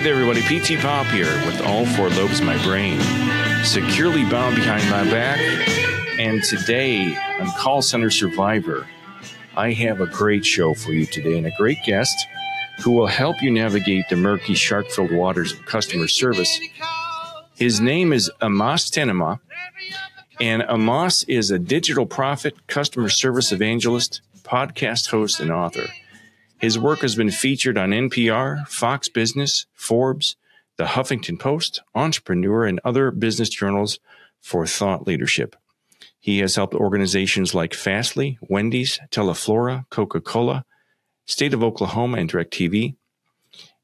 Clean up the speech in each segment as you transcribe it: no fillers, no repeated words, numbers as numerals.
there, everybody. PTPOP here with all four lobes of my brain securely bound behind my back. And today on Call Center Survivor, I have a great show for you today and a great guest who will help you navigate the murky, shark-filled waters of customer service. His name is Amas Tenumah, and Amas is a digital prophet, customer service evangelist, podcast host, and author. His work has been featured on NPR, Fox Business, Forbes, The Huffington Post, Entrepreneur, and other business journals for thought leadership. He has helped organizations like Fastly, Wendy's, Teleflora, Coca-Cola, State of Oklahoma, and DirecTV.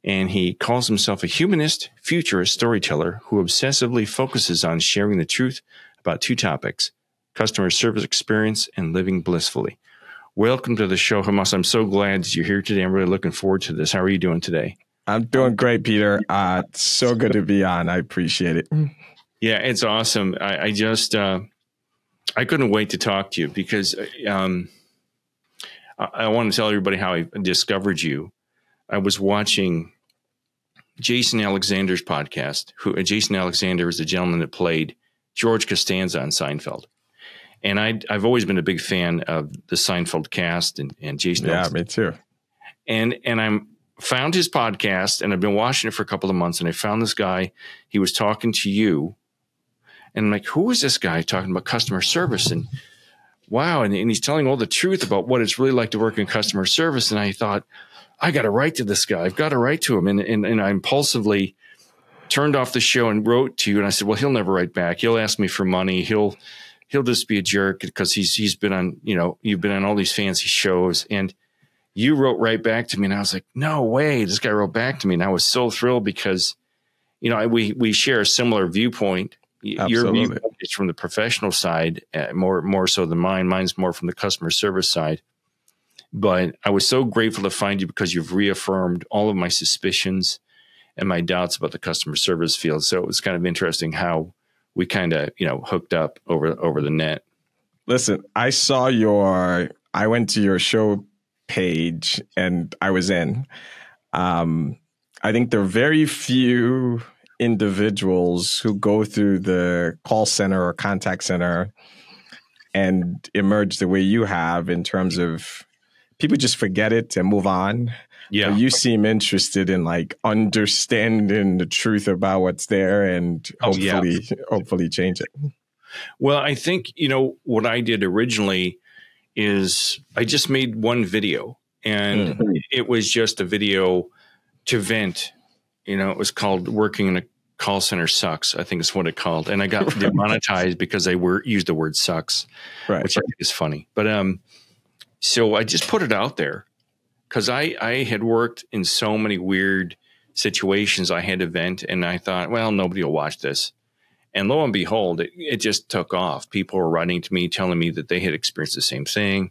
And he calls himself a humanist, futurist storyteller who obsessively focuses on sharing the truth about two topics: customer service experience and living blissfully. Welcome to the show, Amas. I'm so glad that you're here today. I'm really looking forward to this. How are you doing today? I'm doing great, Peter. It's so good to be on. I appreciate it. Yeah, it's awesome. I couldn't wait to talk to you because I want to tell everybody how I discovered you. I was watching Jason Alexander's podcast. Jason Alexander is the gentleman that played George Costanza on Seinfeld. And I've always been a big fan of the Seinfeld cast and Jason. Yeah, me too. And I found his podcast, and I've been watching it for a couple of months, and I found this guy. He was talking to you, and I'm like, who is this guy talking about customer service? And wow, and he's telling all the truth about what it's really like to work in customer service. And I thought, I got to write to this guy. I've got to write to him. And I impulsively turned off the show and wrote to you. And I said, well, he'll never write back. He'll ask me for money. He'll just be a jerk because he's been on, you've been on all these fancy shows. And you wrote right back to me, and I was like, no way, this guy wrote back to me. And I was so thrilled because, we share a similar viewpoint. Absolutely. Your viewpoint is from the professional side, more so than mine. Mine's more from the customer service side. But I was so grateful to find you because you've reaffirmed all of my suspicions and my doubts about the customer service field. So it was kind of interesting how we kind of, hooked up over the net. Listen, I went to your show page and I was in. I think there are very few individuals who go through the call center or contact center and emerge the way you have in terms of people just forget it and move on. Yeah. But you seem interested in understanding the truth about what's there and hopefully change it. Well, I think, what I did originally is I just made one video, and it was just a video to vent. It was called Working in a Call Center Sucks, I think is what it called. And I got demonetized because I used the word sucks, which I think is funny. But so I just put it out there because I had worked in so many weird situations I had to vent, and I thought, well, nobody will watch this. And lo and behold, it just took off. People were writing to me, telling me that they had experienced the same thing,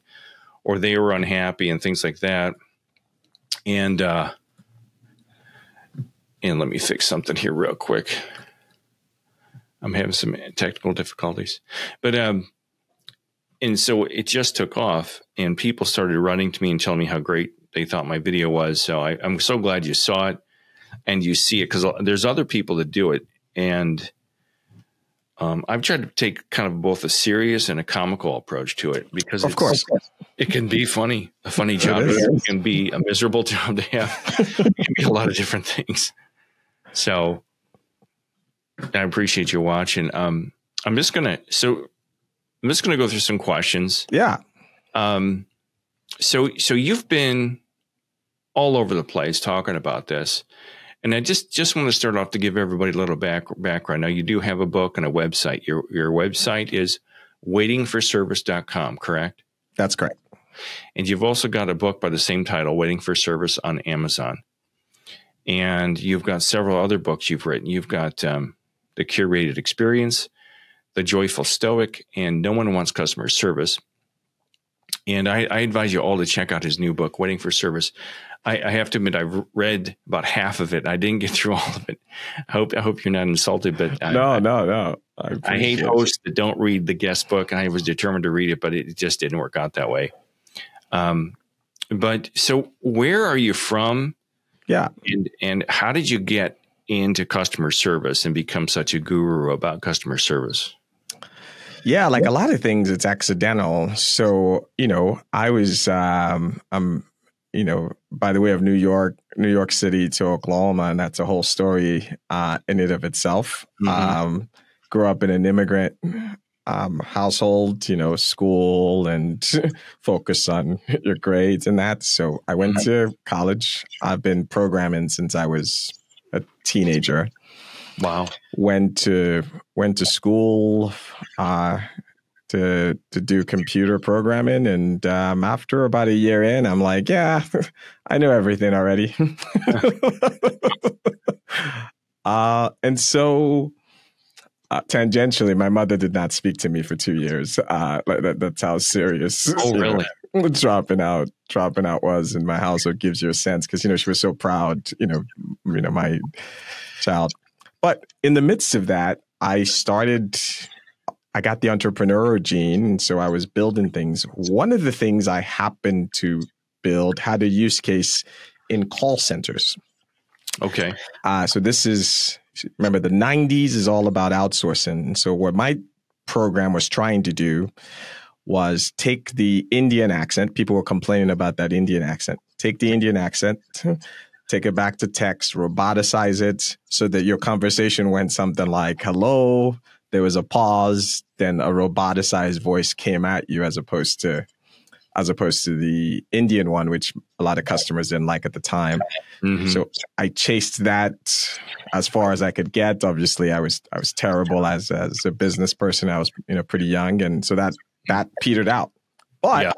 or they were unhappy and things like that. And let me fix something here real quick. I'm having some technical difficulties. But and so it just took off, and people started writing to me and telling me how great they thought my video was. So I'm so glad you saw it and you see it, because there's other people that do it. And I've tried to take kind of both a serious and a comical approach to it, because of course it can be funny, a funny job. It can be a miserable job to have. It can be a lot of different things. So I appreciate you watching. I'm just going to go through some questions. Yeah. So you've been all over the place talking about this. And I just want to start off to give everybody a little background. Now, you do have a book and a website. Your website is waitingforservice.com, correct? That's correct. And you've also got a book by the same title, Waiting for Service, on Amazon. And you've got several other books you've written. You've got The Curated Experience, The Joyful Stoic, and No One Wants Customer Service. And I advise you all to check out his new book, Waiting for Service. I have to admit, I've read about half of it. I didn't get through all of it. I hope you're not insulted, but no. I hate hosts that don't read the guest book. I was determined to read it, but it just didn't work out that way. But so where are you from? Yeah. And how did you get into customer service and become such a guru about customer service? Yeah, like a lot of things, it's accidental. So, I was, by the way of New York City to Oklahoma, and that's a whole story in and of itself. Mm-hmm. Grew up in an immigrant household, school and focus on your grades and that. So I went to college. I've been programming since I was a teenager. Wow. Went to school to do computer programming, and after about a year in, I'm like, yeah, I know everything already. And so tangentially, my mother did not speak to me for 2 years. That's how serious. Oh, really? Dropping out was in my household gives you a sense, because she was so proud. My child. But in the midst of that, I got the entrepreneurial gene, and so I was building things. One of the things I happened to build had a use case in call centers. Okay. So this is, remember, the 90s is all about outsourcing. And so what my program was trying to do was take the Indian accent. People were complaining about that Indian accent. Take the Indian accent, take it back to text, roboticize it so that your conversation went something like, hello, there was a pause, then a roboticized voice came at you, as opposed to the Indian one, which a lot of customers didn't like at the time. Mm-hmm. So I chased that as far as I could get. Obviously, I was terrible as a business person. I was pretty young, and so that petered out. But yeah.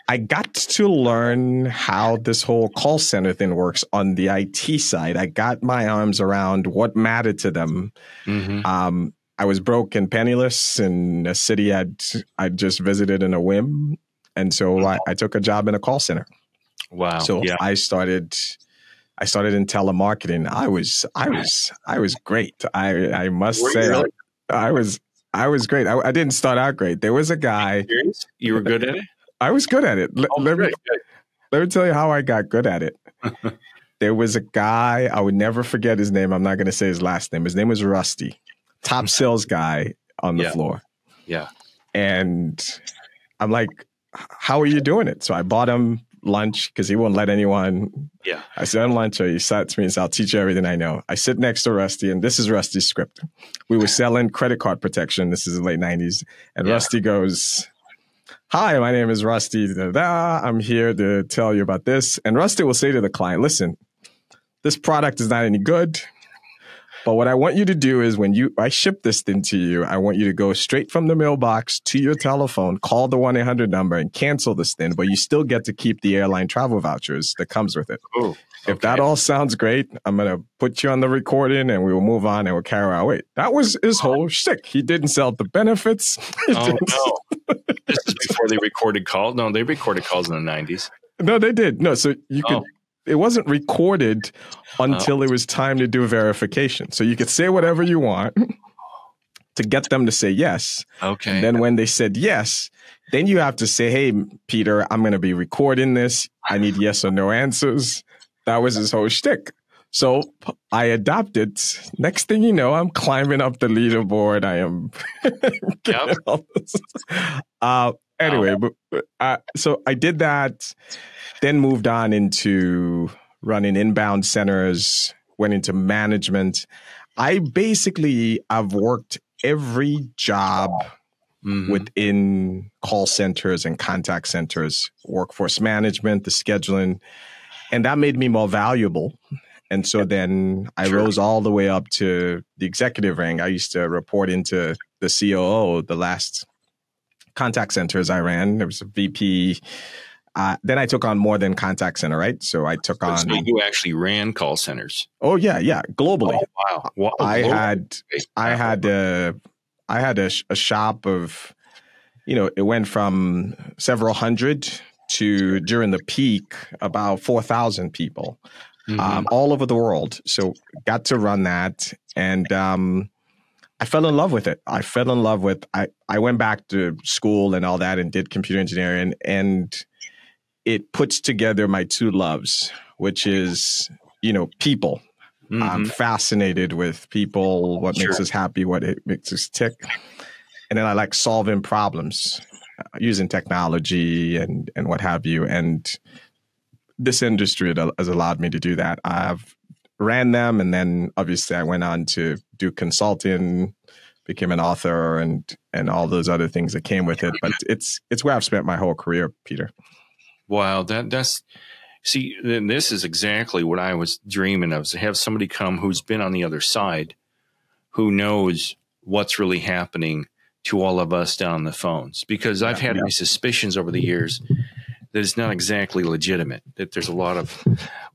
I got to learn how this whole call center thing works on the IT side. I got my arms around what mattered to them. Mm-hmm. I was broke and penniless in a city I'd just visited in a whim. And so I took a job in a call center. Wow. So yeah. I started in telemarketing. I was great. I must say, really? I was great. I didn't start out great. There was a guy. You were good at it? I was good at it. Let me tell you how I got good at it. There was a guy, I would never forget his name. I'm not going to say his last name. His name was Rusty, top sales guy on the floor. Yeah. And I'm like, how are you doing it? So I bought him lunch because he wouldn't let anyone. Yeah. I said, I'm lunch. He sat to me and said, I'll teach you everything I know. I sit next to Rusty, and this is Rusty's script. We were selling credit card protection. This is the late 90s. And Rusty goes, hi, my name is Rusty. I'm here to tell you about this. And Rusty will say to the client, listen, this product is not any good. But what I want you to do is when I ship this thing to you, I want you to go straight from the mailbox to your telephone, call the 1-800 number and cancel this thing. But you still get to keep the airline travel vouchers that comes with it. Ooh, okay. If that all sounds great, I'm going to put you on the recording and we will move on and we'll carry our weight. That was his whole shtick. He didn't sell the benefits. Oh, no. This is before they recorded calls. No, they recorded calls in the 90s. No, they did. No, so you could. It wasn't recorded until it was time to do verification. So you could say whatever you want to get them to say yes. Okay. And then when they said yes, then you have to say, hey, Peter, I'm going to be recording this. I need yes or no answers. That was his whole shtick. So I adopted. Next thing you know, I'm climbing up the leaderboard. I am. Anyway, so I did that, then moved on into running inbound centers, went into management. I've worked every job within call centers and contact centers, workforce management, the scheduling, and that made me more valuable. And so then I rose all the way up to the executive rank. I used to report into the COO, the last contact centers I ran. There was a VP. Then I took on more than contact center, right? So I took on. So you actually ran call centers. Oh yeah, globally. Oh, wow. I had a shop of, it went from several hundred to, during the peak, about 4,000 people, all over the world. So got to run that, and I fell in love with it. I went back to school and all that and did computer engineering, and it puts together my two loves, which is, people. I'm fascinated with people, what makes Sure. us happy, what it makes us tick. And then I like solving problems using technology and what have you. And this industry has allowed me to do that. I've ran them, and then obviously I went on to do consulting, became an author, and all those other things that came with it. But it's where I've spent my whole career, Peter. Wow, that's see, this is exactly what I was dreaming of, to have somebody come who's been on the other side, who knows what's really happening to all of us down on the phones. Because I've had my suspicions over the years that it's not exactly legitimate, that there's a lot of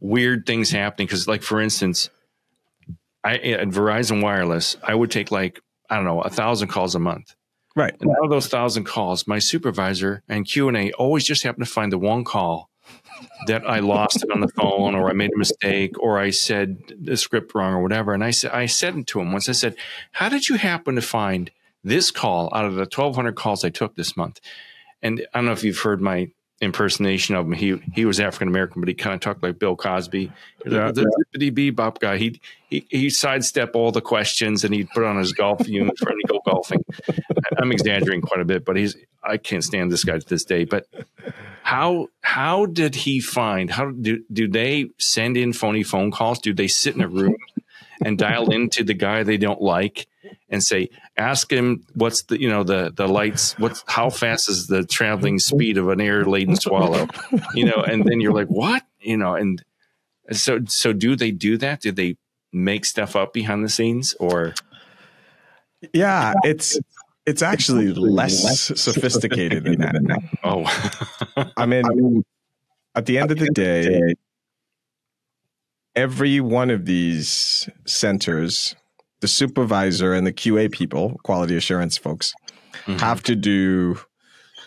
weird things happening. Because, like, for instance, at Verizon Wireless, I would take, like, I don't know, 1,000 calls a month. Right. And out of those 1,000 calls, my supervisor and Q&A always just happened to find the one call that I lost it on the phone, or I made a mistake, or I said the script wrong, or whatever. And I said it to him once. I said, how did you happen to find this call out of the 1,200 calls I took this month? And I don't know if you've heard my impersonation of him. He was African-American, but he kind of talked like Bill Cosby. The zippity-bebop guy. He sidestepped all the questions, and he'd put on his golf uniform and go golfing. I'm exaggerating quite a bit, but I can't stand this guy to this day. But how did he find, how do they send in phony phone calls? Do they sit in a room and dial into the guy they don't like and say, ask him what's the lights, how fast is the traveling speed of an air laden swallow, and then you're like, what, and so do they do that? Do they make stuff up behind the scenes, or? Yeah, it's actually less sophisticated than that. Oh, I mean, at the end of the day, every one of these centers, the supervisor and the QA people, quality assurance folks, have to do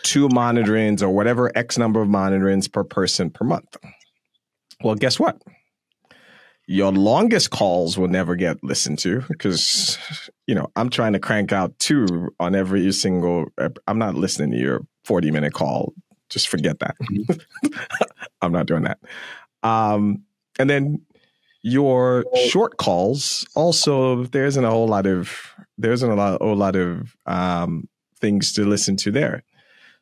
2 monitorings or whatever X number of monitorings per person per month. Well, guess what? Your longest calls will never get listened to because, I'm trying to crank out 2 on every single. I'm not listening to your 40-minute call. Just forget that. I'm not doing that. And then your short calls also, there isn't a whole lot of things to listen to there.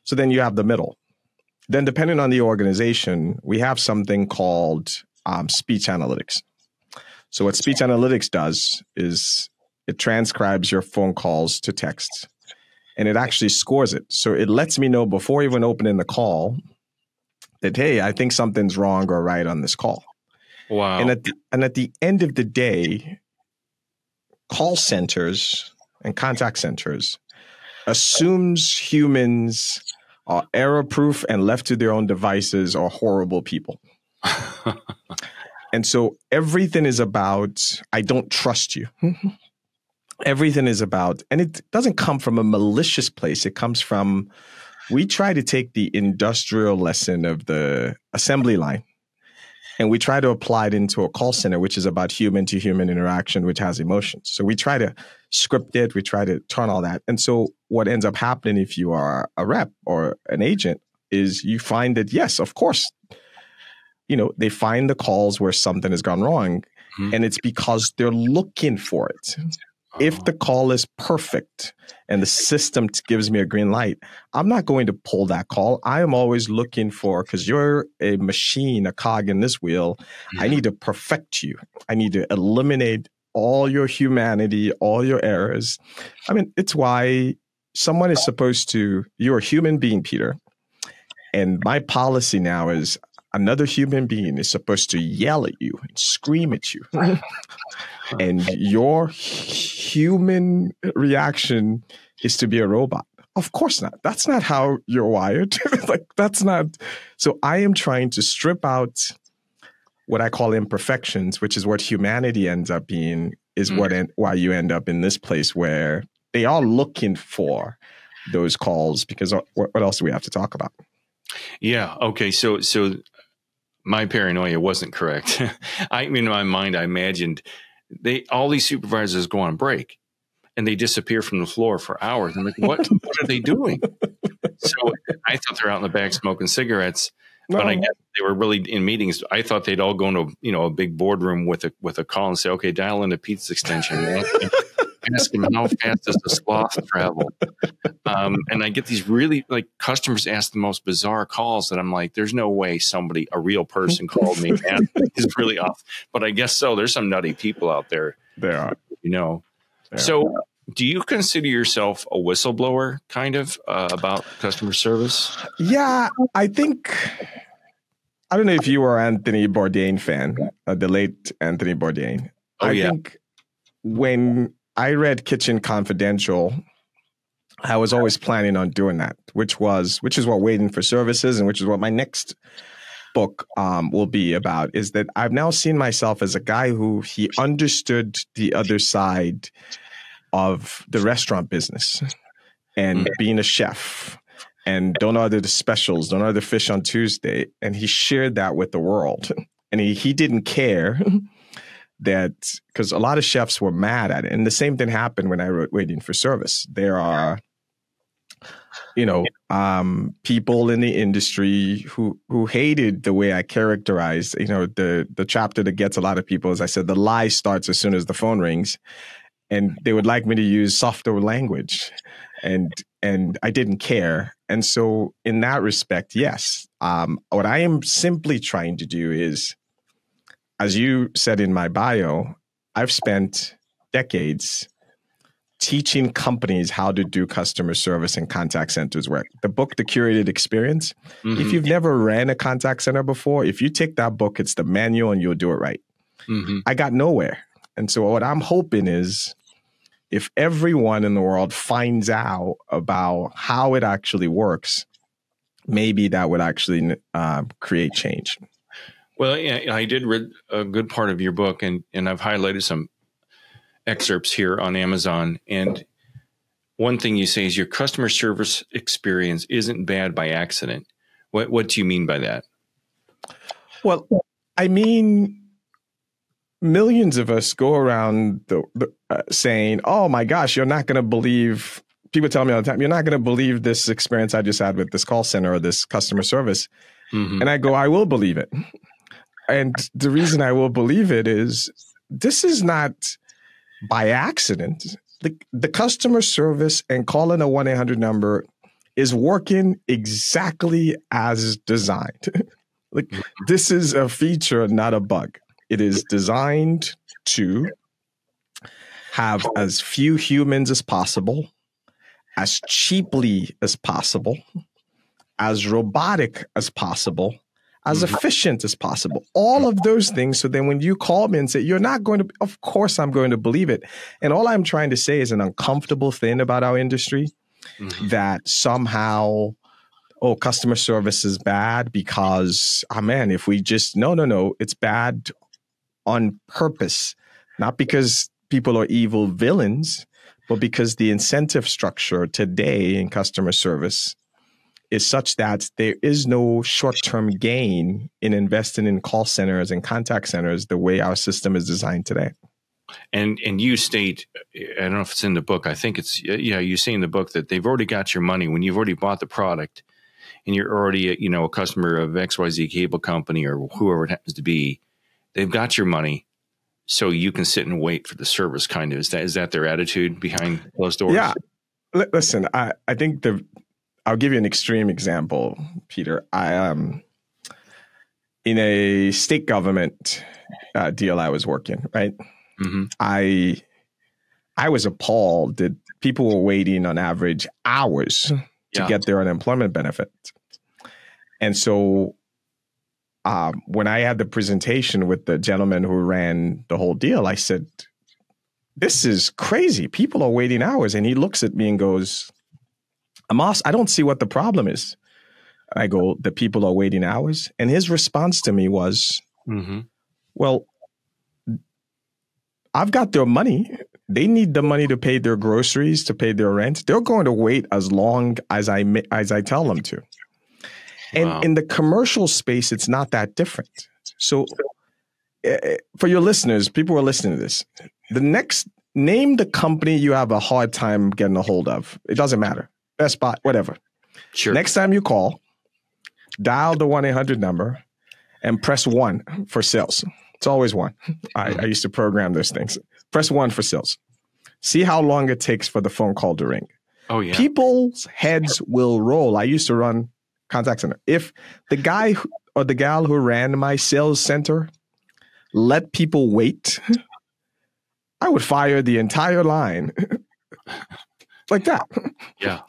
So then you have the middle. Then depending on the organization, we have something called speech analytics. So what speech analytics does is it transcribes your phone calls to text, and it actually scores it. So it lets me know before even opening the call that, hey, I think something's wrong or right on this call. Wow. And at the end of the day, call centers and contact centers assumes humans are error-proof and left to their own devices are horrible people. And so everything is about, I don't trust you. Everything is about, and it doesn't come from a malicious place. It comes from, we try to take the industrial lesson of the assembly line, and we try to apply it into a call center, which is about human-to-human interaction, which has emotions. So we try to script it. We try to turn all that. And so what ends up happening if you are a rep or an agent is you find that, yes, of course, they find the calls where something has gone wrong, and it's because they're looking for it. If the call is perfect and the system gives me a green light, I'm not going to pull that call. I am always looking for, because you're a machine, a cog in this wheel, I need to perfect you. I need to eliminate all your humanity, all your errors. I mean, it's why someone is supposed to, you're a human being, Peter. And my policy now is another human being is supposed to yell at you and scream at you. And your human reaction is to be a robot. Of course not. That's not how you're wired. That's not. So I am trying to strip out what I call imperfections, which is what humanity ends up being, is why you end up in this place where they are looking for those calls, because what else do we have to talk about? Yeah. Okay. So my paranoia wasn't correct. In my mind, I imagined all these supervisors go on break and they disappear from the floor for hours. I'm like, what are they doing? So I thought they're out in the back smoking cigarettes. But I guess they were really in meetings. I thought they'd all go into a big boardroom with a call and say, okay, dial in a pizza extension. Ask him how fast does the sloth travel. And I get these really customers ask the most bizarre calls that I'm like, there's no way a real person called me. And it's really off. But I guess so. There's some nutty people out there. There are. So do you consider yourself a whistleblower kind of about customer service? Yeah, I don't know if you were an Anthony Bourdain fan, the late Anthony Bourdain. I think when I read Kitchen Confidential, I was always planning on doing that, which is what Waiting for Services and which is what my next book will be about, is that I've now seen myself as a guy who he understood the other side of the restaurant business and being a chef and don't order the specials, don't order fish on Tuesday. And he shared that with the world. And he didn't care that, because a lot of chefs were mad at it. And the same thing happened when I wrote Waiting for Service. There are, people in the industry who hated the way I characterized, the chapter that gets a lot of people, as I said, the lie starts as soon as the phone rings. And they would like me to use softer language. And I didn't care. And so in that respect, yes. What I am simply trying to do is, as you said in my bio, I've spent decades teaching companies how to do customer service and contact centers work. The book, The Curated Experience, if you've never ran a contact center before, if you take that book, it's the manual and you'll do it right. I got nowhere. And so what I'm hoping is, if everyone in the world finds out about how it actually works, maybe that would actually create change. Well, yeah, I did read a good part of your book, and I've highlighted some excerpts here on Amazon. And one thing you say is your customer service experience isn't bad by accident. What do you mean by that? Well, I mean, millions of us go around saying, oh my gosh, you're not going to believe, people tell me all the time, you're not going to believe this experience I just had with this call center or this customer service. And I go, I will believe it. And the reason I will believe it is this is not by accident. The customer service and calling a 1-800 number is working exactly as designed. This is a feature, not a bug. It is designed to have as few humans as possible, as cheaply as possible, as robotic as possible, as efficient as possible. All of those things. So then when you call me and say, you're not going to, of course I'm going to believe it. And all I'm trying to say is an uncomfortable thing about our industry, that somehow, customer service is bad because, if we just, no, it's bad on purpose, not because people are evil villains, but because the incentive structure today in customer service is such that there is no short-term gain in investing in call centers and contact centers the way our system is designed today. And you state, I don't know if it's in the book, I think it's, you say in the book that they've already got your money when you've already bought the product and you're already, a customer of XYZ cable company or whoever it happens to be. They've got your money, so you can sit and wait for the service. Kind of is that their attitude behind closed doors? Yeah. Listen, I think I'll give you an extreme example, Peter. I in a state government deal I was working, right? I was appalled that people were waiting on average hours to get their unemployment benefit, and so. When I had the presentation with the gentleman who ran the whole deal, I said, this is crazy. People are waiting hours. And he looks at me and goes, Amas, I don't see what the problem is. I go, the people are waiting hours. And his response to me was, well, I've got their money. They need the money to pay their groceries, to pay their rent. They're going to wait as long as I tell them to. And in the commercial space, it's not that different. So for your listeners, people who are listening to this, name the company you have a hard time getting a hold of. It doesn't matter. Best Buy, whatever. Sure. Next time you call, Dial the 1-800 number and press 1 for sales. It's always 1. I used to program those things. Press 1 for sales. See how long it takes for the phone call to ring. Oh, yeah. People's heads will roll. I used to run contact center. If the guy or the gal who ran my sales center let people wait, I would fire the entire line like that. Yeah.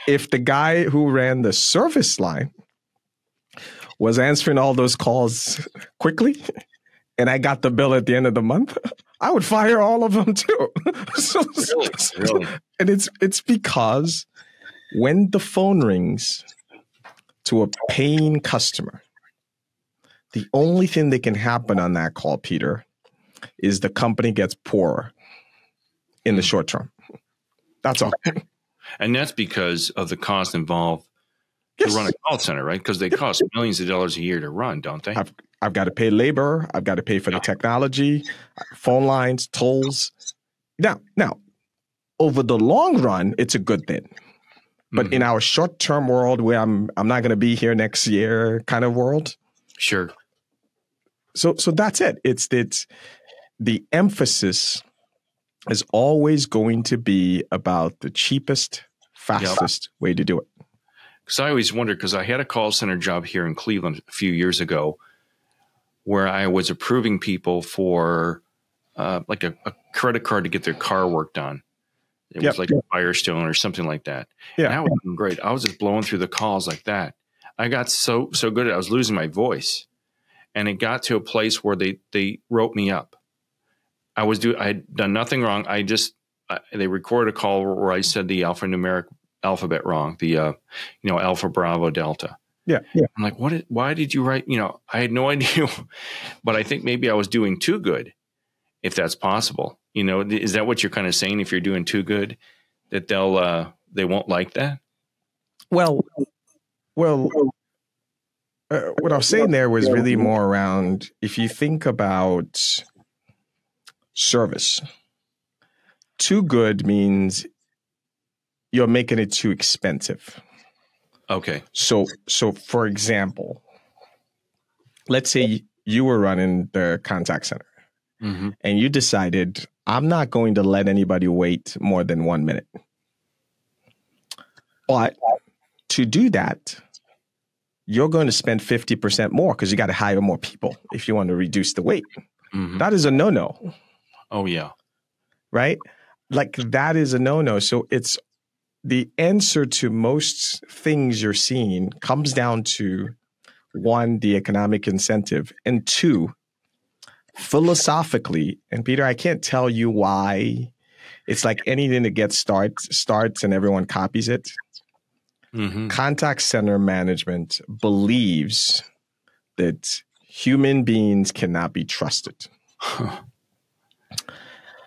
If the guy who ran the service line was answering all those calls quickly and I got the bill at the end of the month, I would fire all of them too. Really? And it's because when the phone rings to a paying customer, the only thing that can happen on that call, Peter, is the company gets poorer in the short term. That's all. And that's because of the cost involved to run a call center, right? Because they cost millions of dollars a year to run, don't they? I've got to pay labor. I've got to pay for the technology, phone lines, tolls. Now, over the long run, it's a good thing. But in our short-term world where I'm not going to be here next year kind of world. Sure. So that's it. It's the emphasis is always going to be about the cheapest, fastest way to do it. Because I always wondered, because I had a call center job here in Cleveland a few years ago where I was approving people for like a credit card to get their car worked on. It was like a Firestone or something like that. Yeah. And that was great. I was just blowing through the calls like that. I got so good at it. I was losing my voice. And it got to a place where they wrote me up. I had done nothing wrong. They recorded a call where I said the alphanumeric alphabet wrong, the Alpha Bravo Delta. Yeah. I'm like, why did you write, I had no idea, but I think maybe I was doing too good, if that's possible. Is that what you're kind of saying? If you're doing too good, that they won't like that? Well, what I was saying there was really more around, if you think about service, too good means you're making it too expensive. Okay. So for example, let's say you were running the contact center and you decided, I'm not going to let anybody wait more than 1 minute. But to do that, you're going to spend 50% more because you got to hire more people if you want to reduce the wait. That is a no-no. Oh, yeah. Right? Like that is a no-no. So it's the answer to most things you're seeing comes down to 1, the economic incentive, and 2, philosophically, and Peter, I can't tell you why. It's like anything that gets starts and everyone copies it. Contact center management believes that human beings cannot be trusted.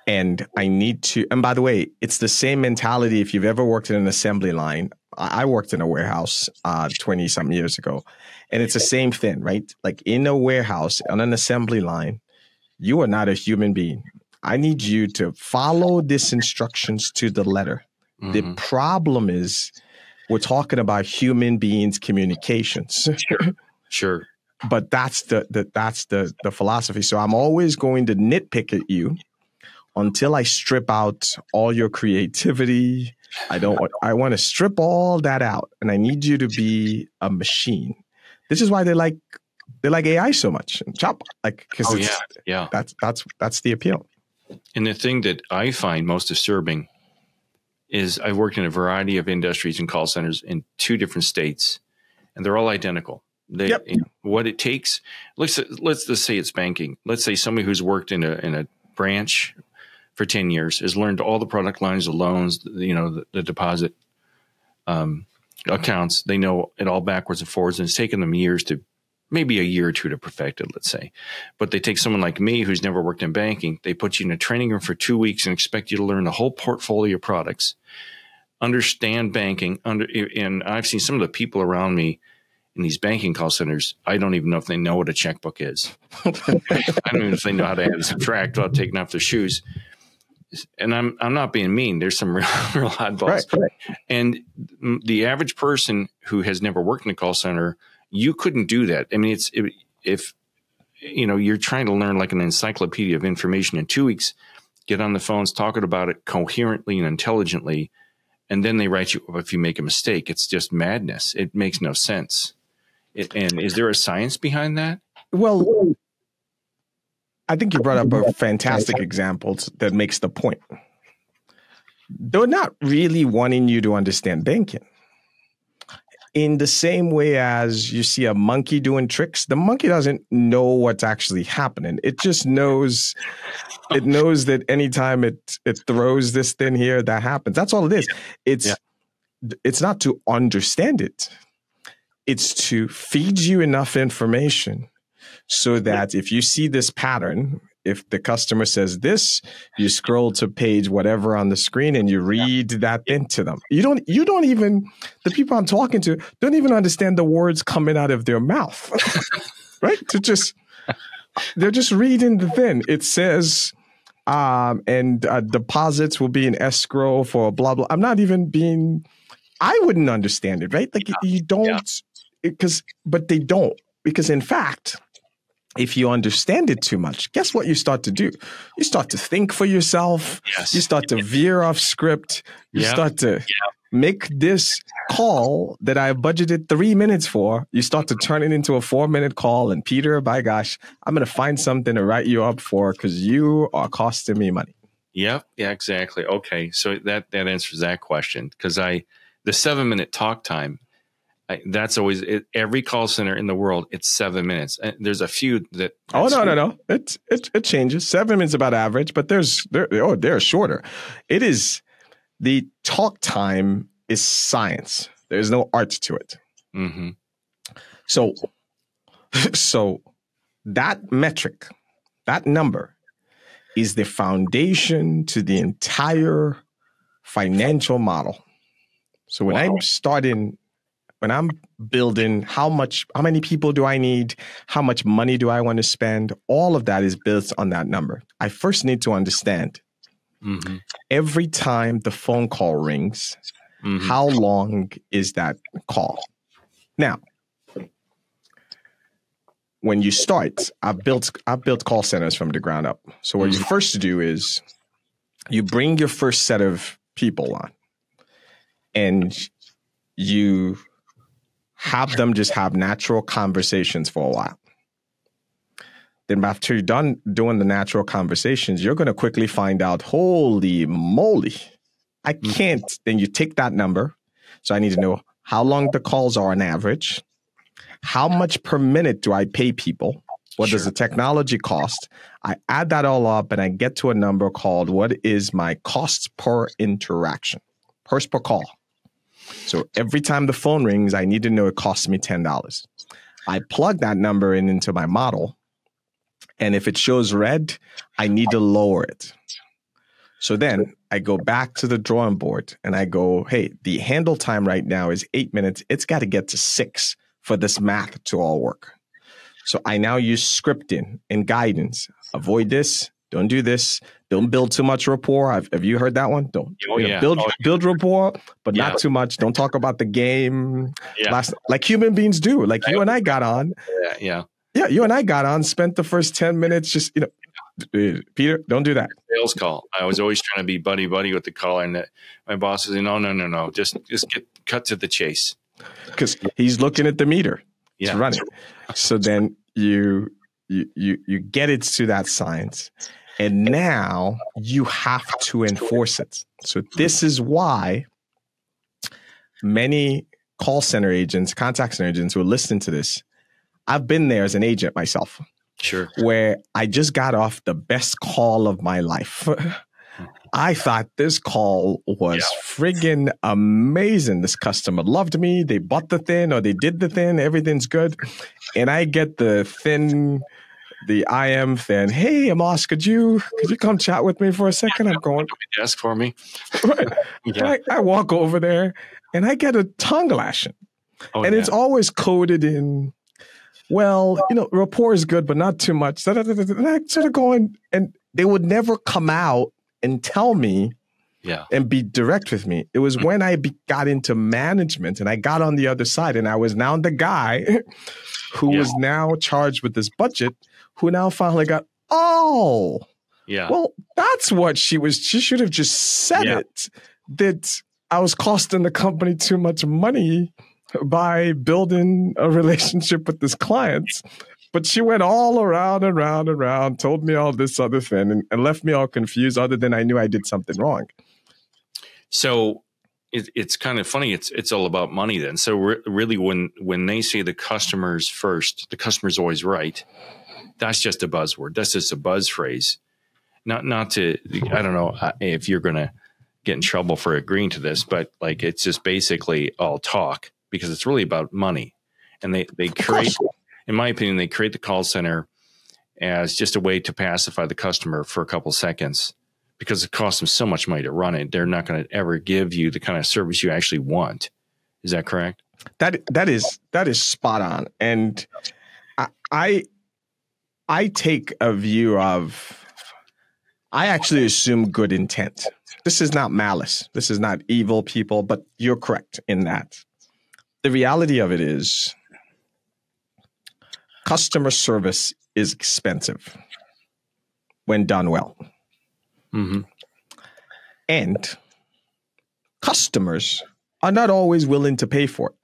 And and by the way, it's the same mentality if you've ever worked in an assembly line. I worked in a warehouse 20-something years ago, and it's the same thing, right? Like in a warehouse, on an assembly line, you are not a human being. I need you to follow these instructions to the letter. The problem is we're talking about human beings' communications. Sure. But that's the philosophy. So I'm always going to nitpick at you until I strip out all your creativity. I want to strip all that out, and I need you to be a machine. This is why they like AI so much. Chop, because that's the appeal. And the thing that I find most disturbing is I've worked in a variety of industries and call centers in 2 different states, and they're all identical. What it takes, let's just say it's banking. Let's say somebody who's worked in a branch for 10 years has learned all the product lines, the loans, the deposit accounts. They know it all backwards and forwards, and it's taken them years to maybe a year or 2 to perfect it, let's say. But they take someone like me who's never worked in banking. They put you in a training room for 2 weeks and expect you to learn the whole portfolio of products, understand banking. And I've seen some of the people around me in these banking call centers, I don't even know if they know what a checkbook is. I don't even know if they know how to add and subtract without taking off their shoes. and I'm not being mean. There's some real oddballs. Right. And the average person who has never worked in a call center, you couldn't do that. I mean, if you're trying to learn like an encyclopedia of information in 2 weeks, get on the phones, talking about it coherently and intelligently, and then they write you up if you make a mistake. It's just madness. It makes no sense. And is there a science behind that? Well, I think you brought up a fantastic example that makes the point. They're not really wanting you to understand banking. In the same way as you see a monkey doing tricks, the monkey doesn't know what's actually happening. It just knows, that anytime it throws this thing here, that happens. That's all it is. It's not to understand it. It's to feed you enough information so that if you see this pattern, if the customer says this, you scroll to page whatever on the screen and you read that into them. You don't even, the people I'm talking to don't even understand the words coming out of their mouth, right? They're just reading the thing. It says, deposits will be in escrow for blah, blah. I'm not even being, I wouldn't understand it, right? Like you don't, but they don't, because in fact, if you understand it too much, guess what you start to do? You start to think for yourself. Yes. You start to veer off script. You start to make this call that I budgeted 3 minutes for. You start to turn it into a 4-minute call. And Peter, by gosh, I'm going to find something to write you up for because you are costing me money. Yep. Yeah, exactly. Okay. So that answers that question, because the 7-minute talk time, that's always every call center in the world. It's 7 minutes. There's a few that. Oh no! It changes. 7 minutes about average, but they're shorter. It is the talk time is science. There's no art to it. Mm-hmm. So that metric, that number, is the foundation to the entire financial model. So when I'm building how many people do I need? How much money do I want to spend? All of that is built on that number. I first need to understand every time the phone call rings, how long is that call? Now, when you start, I've built call centers from the ground up. So what you first do is you bring your first set of people on and you have them just have natural conversations for a while. Then after you're done doing the natural conversations, you're going to quickly find out, holy moly, I can't. Then you take that number. So I need to know how long the calls are on average. How much per minute do I pay people? What does the technology cost? I add that all up and I get to a number called what is my costs per interaction, per call. So every time the phone rings, I need to know it costs me $10. I plug that number into my model. And if it shows red, I need to lower it. So then I go back to the drawing board and I go, hey, the handle time right now is 8 minutes. It's got to get to 6 for this math to all work. So I now use scripting and guidance. Avoid this. Don't do this. Don't build too much rapport. Have you heard that one? Don't. Build rapport, but not too much. Don't talk about the game. Like human beings do. Like you and I got on. Yeah, you and I got on, spent the first 10 minutes just, Peter, don't do that. Sales call. I was always trying to be buddy with the caller, and my boss is no. Just cut to the chase. Because he's looking at the meter. It's running. So then you get it to that science. And now you have to enforce it. So this is why many call center agents, contact center agents who are listening to this, I've been there as an agent myself. Sure. Where I just got off the best call of my life. I thought this call was friggin' amazing. This customer loved me. They bought the thing or they did the thing. Everything's good. And I get the IM thing. Hey, Amas, could you come chat with me for a second? I'm going. Desk for me. Right. I walk over there and I get a tongue lashing. And it's always coded in, well, rapport is good, but not too much. And I sort of going, and they would never come out and tell me Yeah. and be direct with me. It was when I got into management and I got on the other side and I was now the guy who was now charged with this budget, who now finally got, well, that's what she should have just said it, that I was costing the company too much money by building a relationship with this client. But she went all around, told me all this other thing and left me all confused, other than I knew I did something wrong. So it's kind of funny. It's all about money then. So really when they say the customer's first, the customer's always right. That's just a buzzword. That's just a buzz phrase. Not to, I don't know if you're going to get in trouble for agreeing to this, but like, it's just basically all talk, because it's really about money. And they create, in my opinion, they create the call center as just a way to pacify the customer for a couple seconds, because it costs them so much money to run it. They're not going to ever give you the kind of service you actually want. Is that correct? That is spot on. And I take a view of, I actually assume good intent. This is not malice. This is not evil people, but you're correct in that. The reality of it is, customer service is expensive when done well. Mm-hmm. And customers are not always willing to pay for it.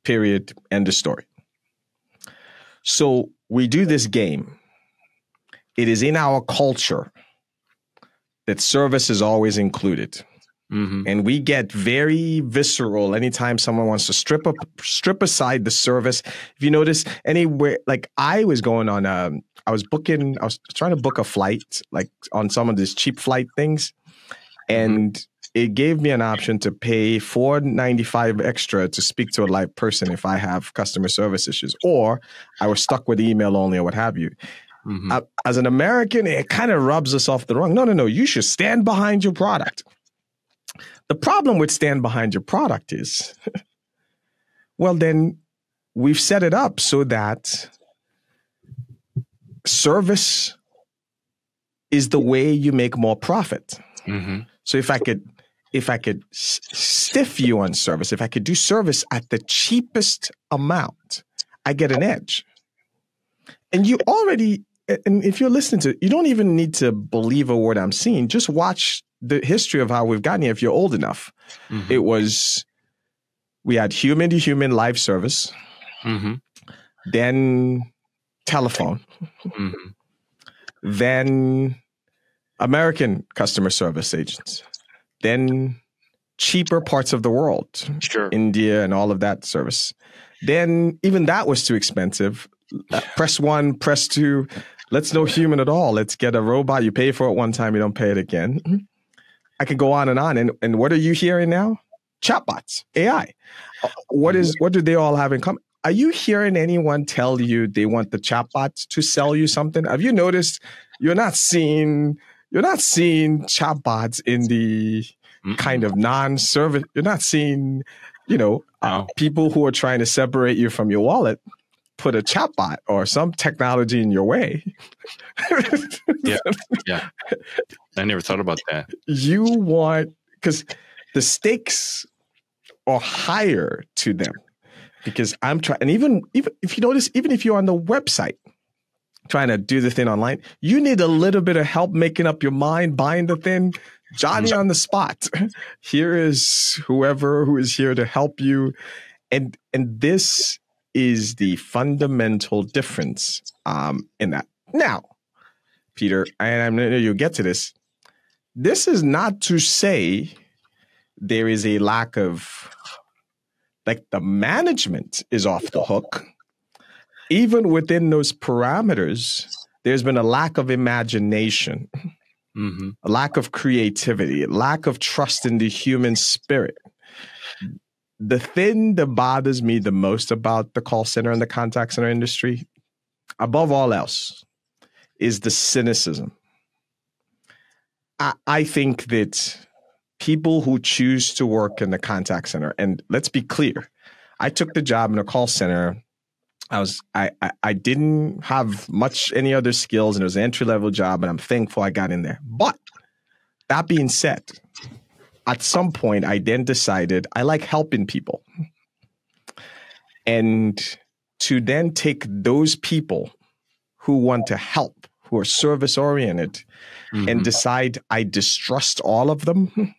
Period. End of story. So we do this game. It is in our culture that service is always included. Mm-hmm. And we get very visceral anytime someone wants to strip aside the service. If you notice anywhere, like I was going on, I was trying to book a flight, like on some of these cheap flight things. And it gave me an option to pay $4.95 extra to speak to a live person if I have customer service issues, or I was stuck with email only or what have you. Mm-hmm. As an American, it kind of rubs us off the wrong. No. You should stand behind your product. The problem with stand behind your product is, well, then we've set it up so that service is the way you make more profit. Mm-hmm. So if I could stiff you on service, if I could do service at the cheapest amount, I get an edge. And you already, and if you're listening to it, you don't even need to believe a word I'm saying. Just watch the history of how we've gotten here. If you're old enough, we had human to human live service, then telephone, then American customer service agents, then cheaper parts of the world, India and all of that service. Then even that was too expensive. Press 1, press 2. Let's no human at all. Let's get a robot. You pay for it one time, you don't pay it again. I could go on. And what are you hearing now? Chatbots, AI. What do they all have in common? Are you hearing anyone tell you they want the chatbots to sell you something? Have you noticed you're not seeing chatbots in the kind of non-service? You're not seeing, people who are trying to separate you from your wallet put a chatbot or some technology in your way. Yeah. I never thought about that. Because the stakes are higher to them. Because I'm trying, and even if you notice, even if you're on the website trying to do the thing online, you need a little bit of help making up your mind, buying the thing. Johnny on the spot. Here is whoever who is here to help you. And this is the fundamental difference in that. Now, Peter, and I know you'll get to this. This is not to say there is a lack of, like, the management is off the hook. Even within those parameters, there's been a lack of imagination, a lack of creativity, a lack of trust in the human spirit. The thing that bothers me the most about the call center and the contact center industry, above all else, is the cynicism. I think that people who choose to work in the contact center, and let's be clear, I took the job in a call center. I didn't have much any other skills, and it was an entry-level job, and I'm thankful I got in there. But That being said, at some point, I then decided I like helping people. And to then take those people who want to help, who are service-oriented, and decide I distrust all of them,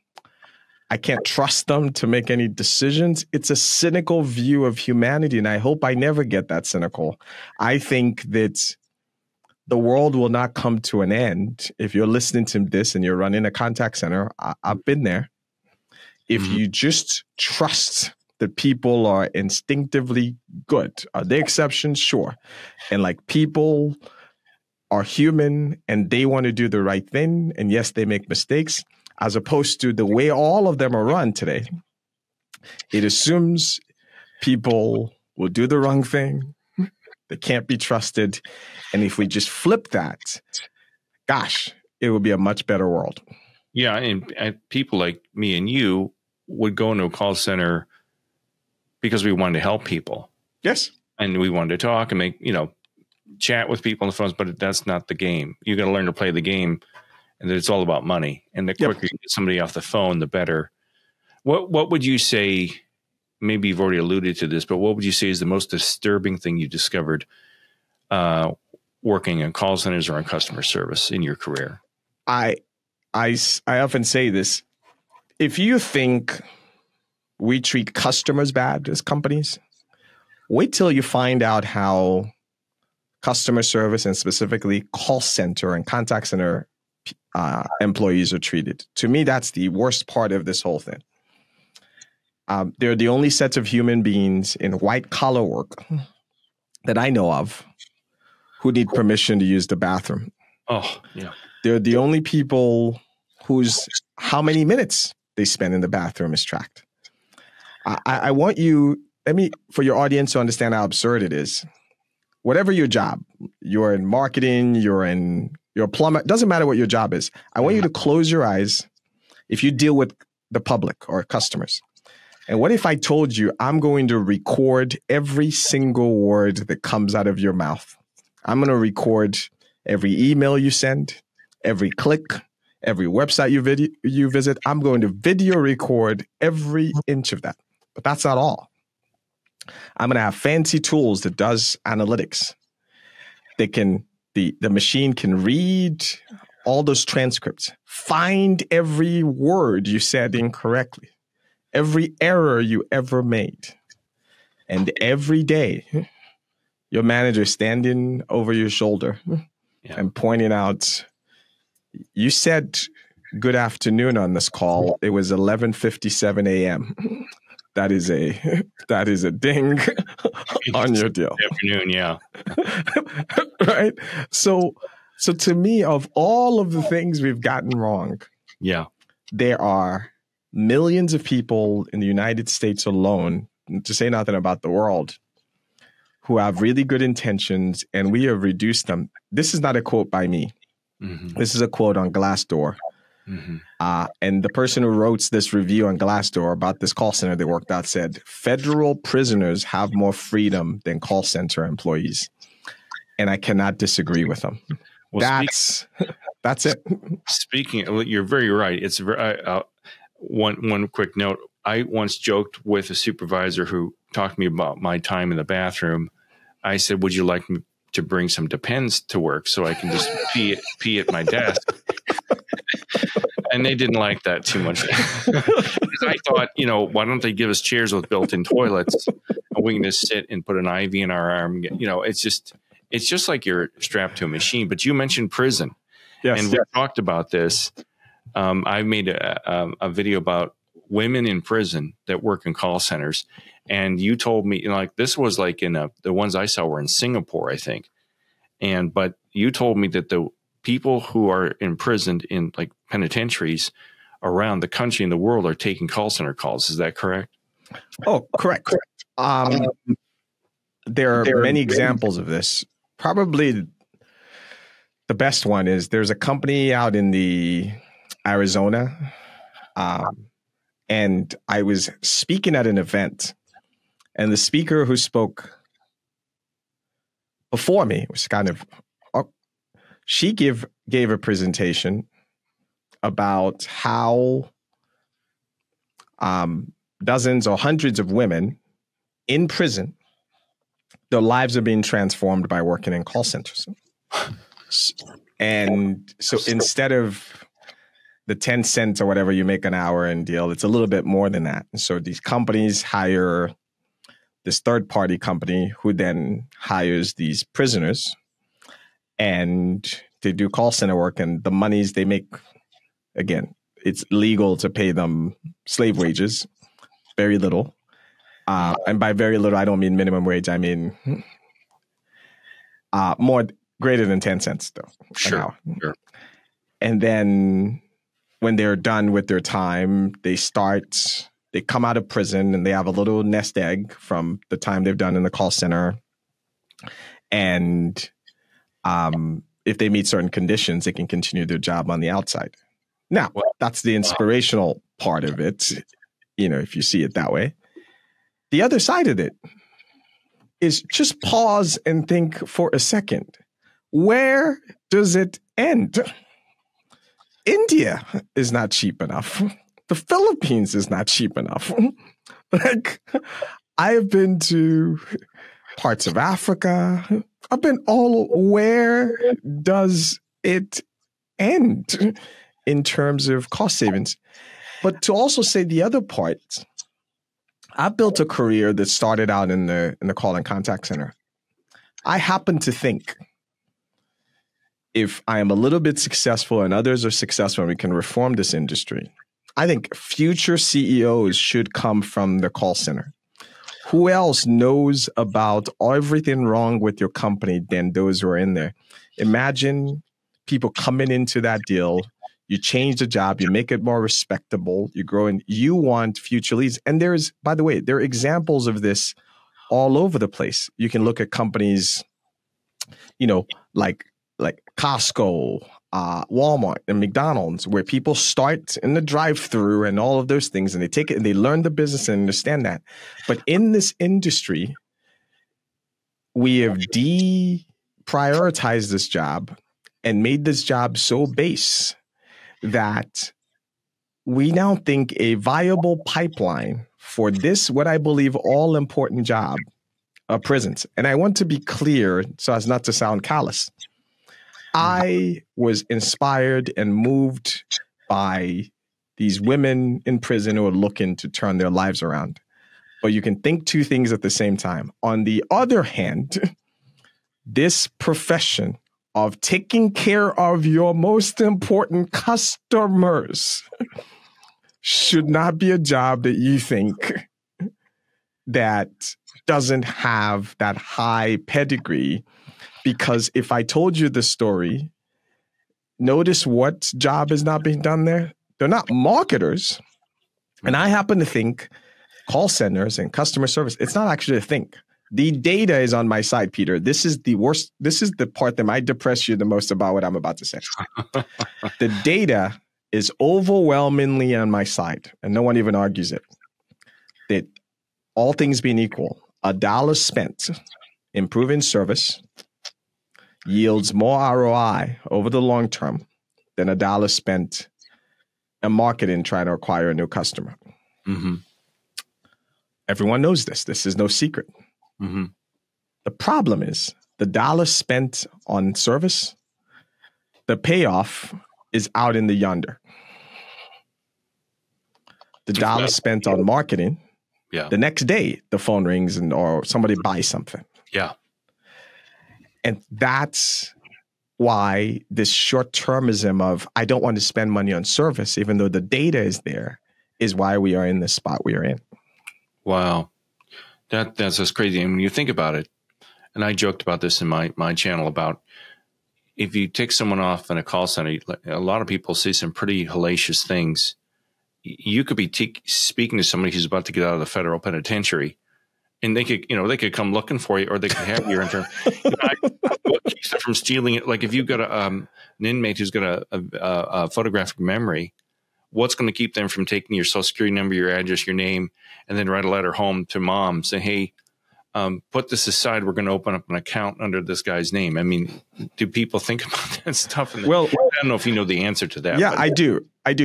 I can't trust them to make any decisions. It's a cynical view of humanity, and I hope I never get that cynical. I think that the world will not come to an end. If you're listening to this and you're running a contact center, I've been there. If you just trust that people are instinctively good, are there exceptions? Sure. And like people are human and they want to do the right thing. And yes, they make mistakes, as opposed to the way all of them are run today. It assumes people will do the wrong thing. They can't be trusted. And if we just flip that, gosh, it would be a much better world. Yeah. And people like me and you would go into a call center because we wanted to help people. Yes. And we wanted to talk and make, chat with people on the phones, but that's not the game. You got to learn to play the game, and that it's all about money. And the quicker you get somebody off the phone, the better. What would you say, maybe you've already alluded to this, but what would you say is the most disturbing thing you discovered working in call centers or in customer service in your career? I often say this. If you think we treat customers bad as companies, wait till you find out how customer service and specifically call center and contact center employees are treated. To me, that's the worst part of this whole thing. They're the only sets of human beings in white collar work that I know of who need permission to use the bathroom. Oh, yeah. They're the only people whose how many minutes they spend in the bathroom is tracked. I want you, for your audience to understand how absurd it is. Whatever your job, you're in marketing, you're a plumber, doesn't matter what your job is. I want you to close your eyes if you deal with the public or customers. And what if I told you I'm going to record every single word that comes out of your mouth? I'm going to record every email you send, every click, every website you visit. I'm going to video record every inch of that. But that's not all. I'm going to have fancy tools that does analytics. The machine can read all those transcripts, find every word you said incorrectly, every error you ever made. And every day, your manager standing over your shoulder and pointing out, you said good afternoon on this call. It was 11:57 a.m. That is a ding on your deal. Afternoon, yeah. Right? So to me, of all of the things we've gotten wrong, there are millions of people in the United States alone, to say nothing about the world, who have really good intentions, and we have reduced them. This is not a quote by me. This is a quote on Glassdoor. And the person who wrote this review on Glassdoor about this call center they worked out said, federal prisoners have more freedom than call center employees. And I cannot disagree with them. Well, that's it. Speaking, you're very right. It's one quick note. I once joked with a supervisor who talked to me about my time in the bathroom. I said, would you like me to bring some Depends to work so I can just pee at my desk? And they didn't like that too much. I thought, why don't they give us chairs with built-in toilets and we can just sit and put an IV in our arm? It's just like you're strapped to a machine. But you mentioned prison. Yes. And we talked about this. I made a video about women in prison that work in call centers. And you told me, this was like the ones I saw were in Singapore, I think. But you told me that the people who are imprisoned in like penitentiaries around the country and the world are taking call center calls. Is that correct? Oh, correct. There are many examples of this. Probably the best one is there's a company out in the Arizona. And I was speaking at an event, and the speaker who spoke before me was she gave a presentation, about how dozens or hundreds of women in prison, their lives are being transformed by working in call centers. And so instead of the 10 cents or whatever you make an hour and deal, it's a little bit more than that. And so these companies hire this third party company who then hires these prisoners, and they do call center work, and the monies they make, again, it's legal to pay them slave wages, very little. And by very little, I don't mean minimum wage. I mean more greater than 10 cents, though. Sure. And then when they're done with their time, they come out of prison and they have a little nest egg from the time they've done in the call center. And if they meet certain conditions, they can continue their job on the outside. Now, that's the inspirational part of it, if you see it that way. The other side of it is just pause and think for a second. Where does it end? India is not cheap enough. The Philippines is not cheap enough. Like, I have been to parts of Africa. I've been where does it end in terms of cost savings? But to also say the other part, I built a career that started out in the call and contact center. I happen to think if I am a little bit successful and others are successful and we can reform this industry, I think future CEOs should come from the call center. Who else knows about everything wrong with your company than those who are in there? Imagine people coming into that deal. You change the job, you make it more respectable, you grow in, you want future leads. And by the way, there are examples of this all over the place. You can look at companies, like Costco, Walmart, and McDonald's, where people start in the drive-through and all of those things, and they take it and they learn the business and understand that. But in this industry, we have deprioritized this job and made this job so base that we now think a viable pipeline for this, what I believe, all important job, are prisons. And I want to be clear so as not to sound callous. I was inspired and moved by these women in prison who are looking to turn their lives around. But you can think two things at the same time. On the other hand, this profession of taking care of your most important customers should not be a job that you think that doesn't have that high pedigree. Because if I told you the story, notice what job is not being done there. They're not marketers. And I happen to think call centers and customer service, it's not actually a thing. The data is on my side, Peter. This is the worst. This is the part that might depress you the most about what I'm about to say. The data is overwhelmingly on my side, and no one even argues it. That all things being equal, $1 spent improving service yields more ROI over the long term than $1 spent in marketing trying to acquire a new customer. Mm-hmm. Everyone knows this. This is no secret. Mm-hmm. The problem is the $1 spent on service, the payoff is out in the yonder. The $1 spent on marketing, the next day the phone rings or somebody buys something. Yeah. And that's why this short-termism of I don't want to spend money on service, even though the data is there, is why we are in the spot we are in. Wow. That's just crazy. And when you think about it, and I joked about this in my channel about if you take someone off in a call center, a lot of people see some pretty hellacious things. You could be speaking to somebody who's about to get out of the federal penitentiary, and they could come looking for you, or they could have your intern. What keeps them from stealing it? Like if you've got an inmate who's got a photographic memory, what's going to keep them from taking your social security number, your address, your name, and then write a letter home to mom saying, "Hey, put this aside. We're going to open up an account under this guy's name. I mean, do people think about that stuff? Well, I don't know if you know the answer to that. Yeah, I do.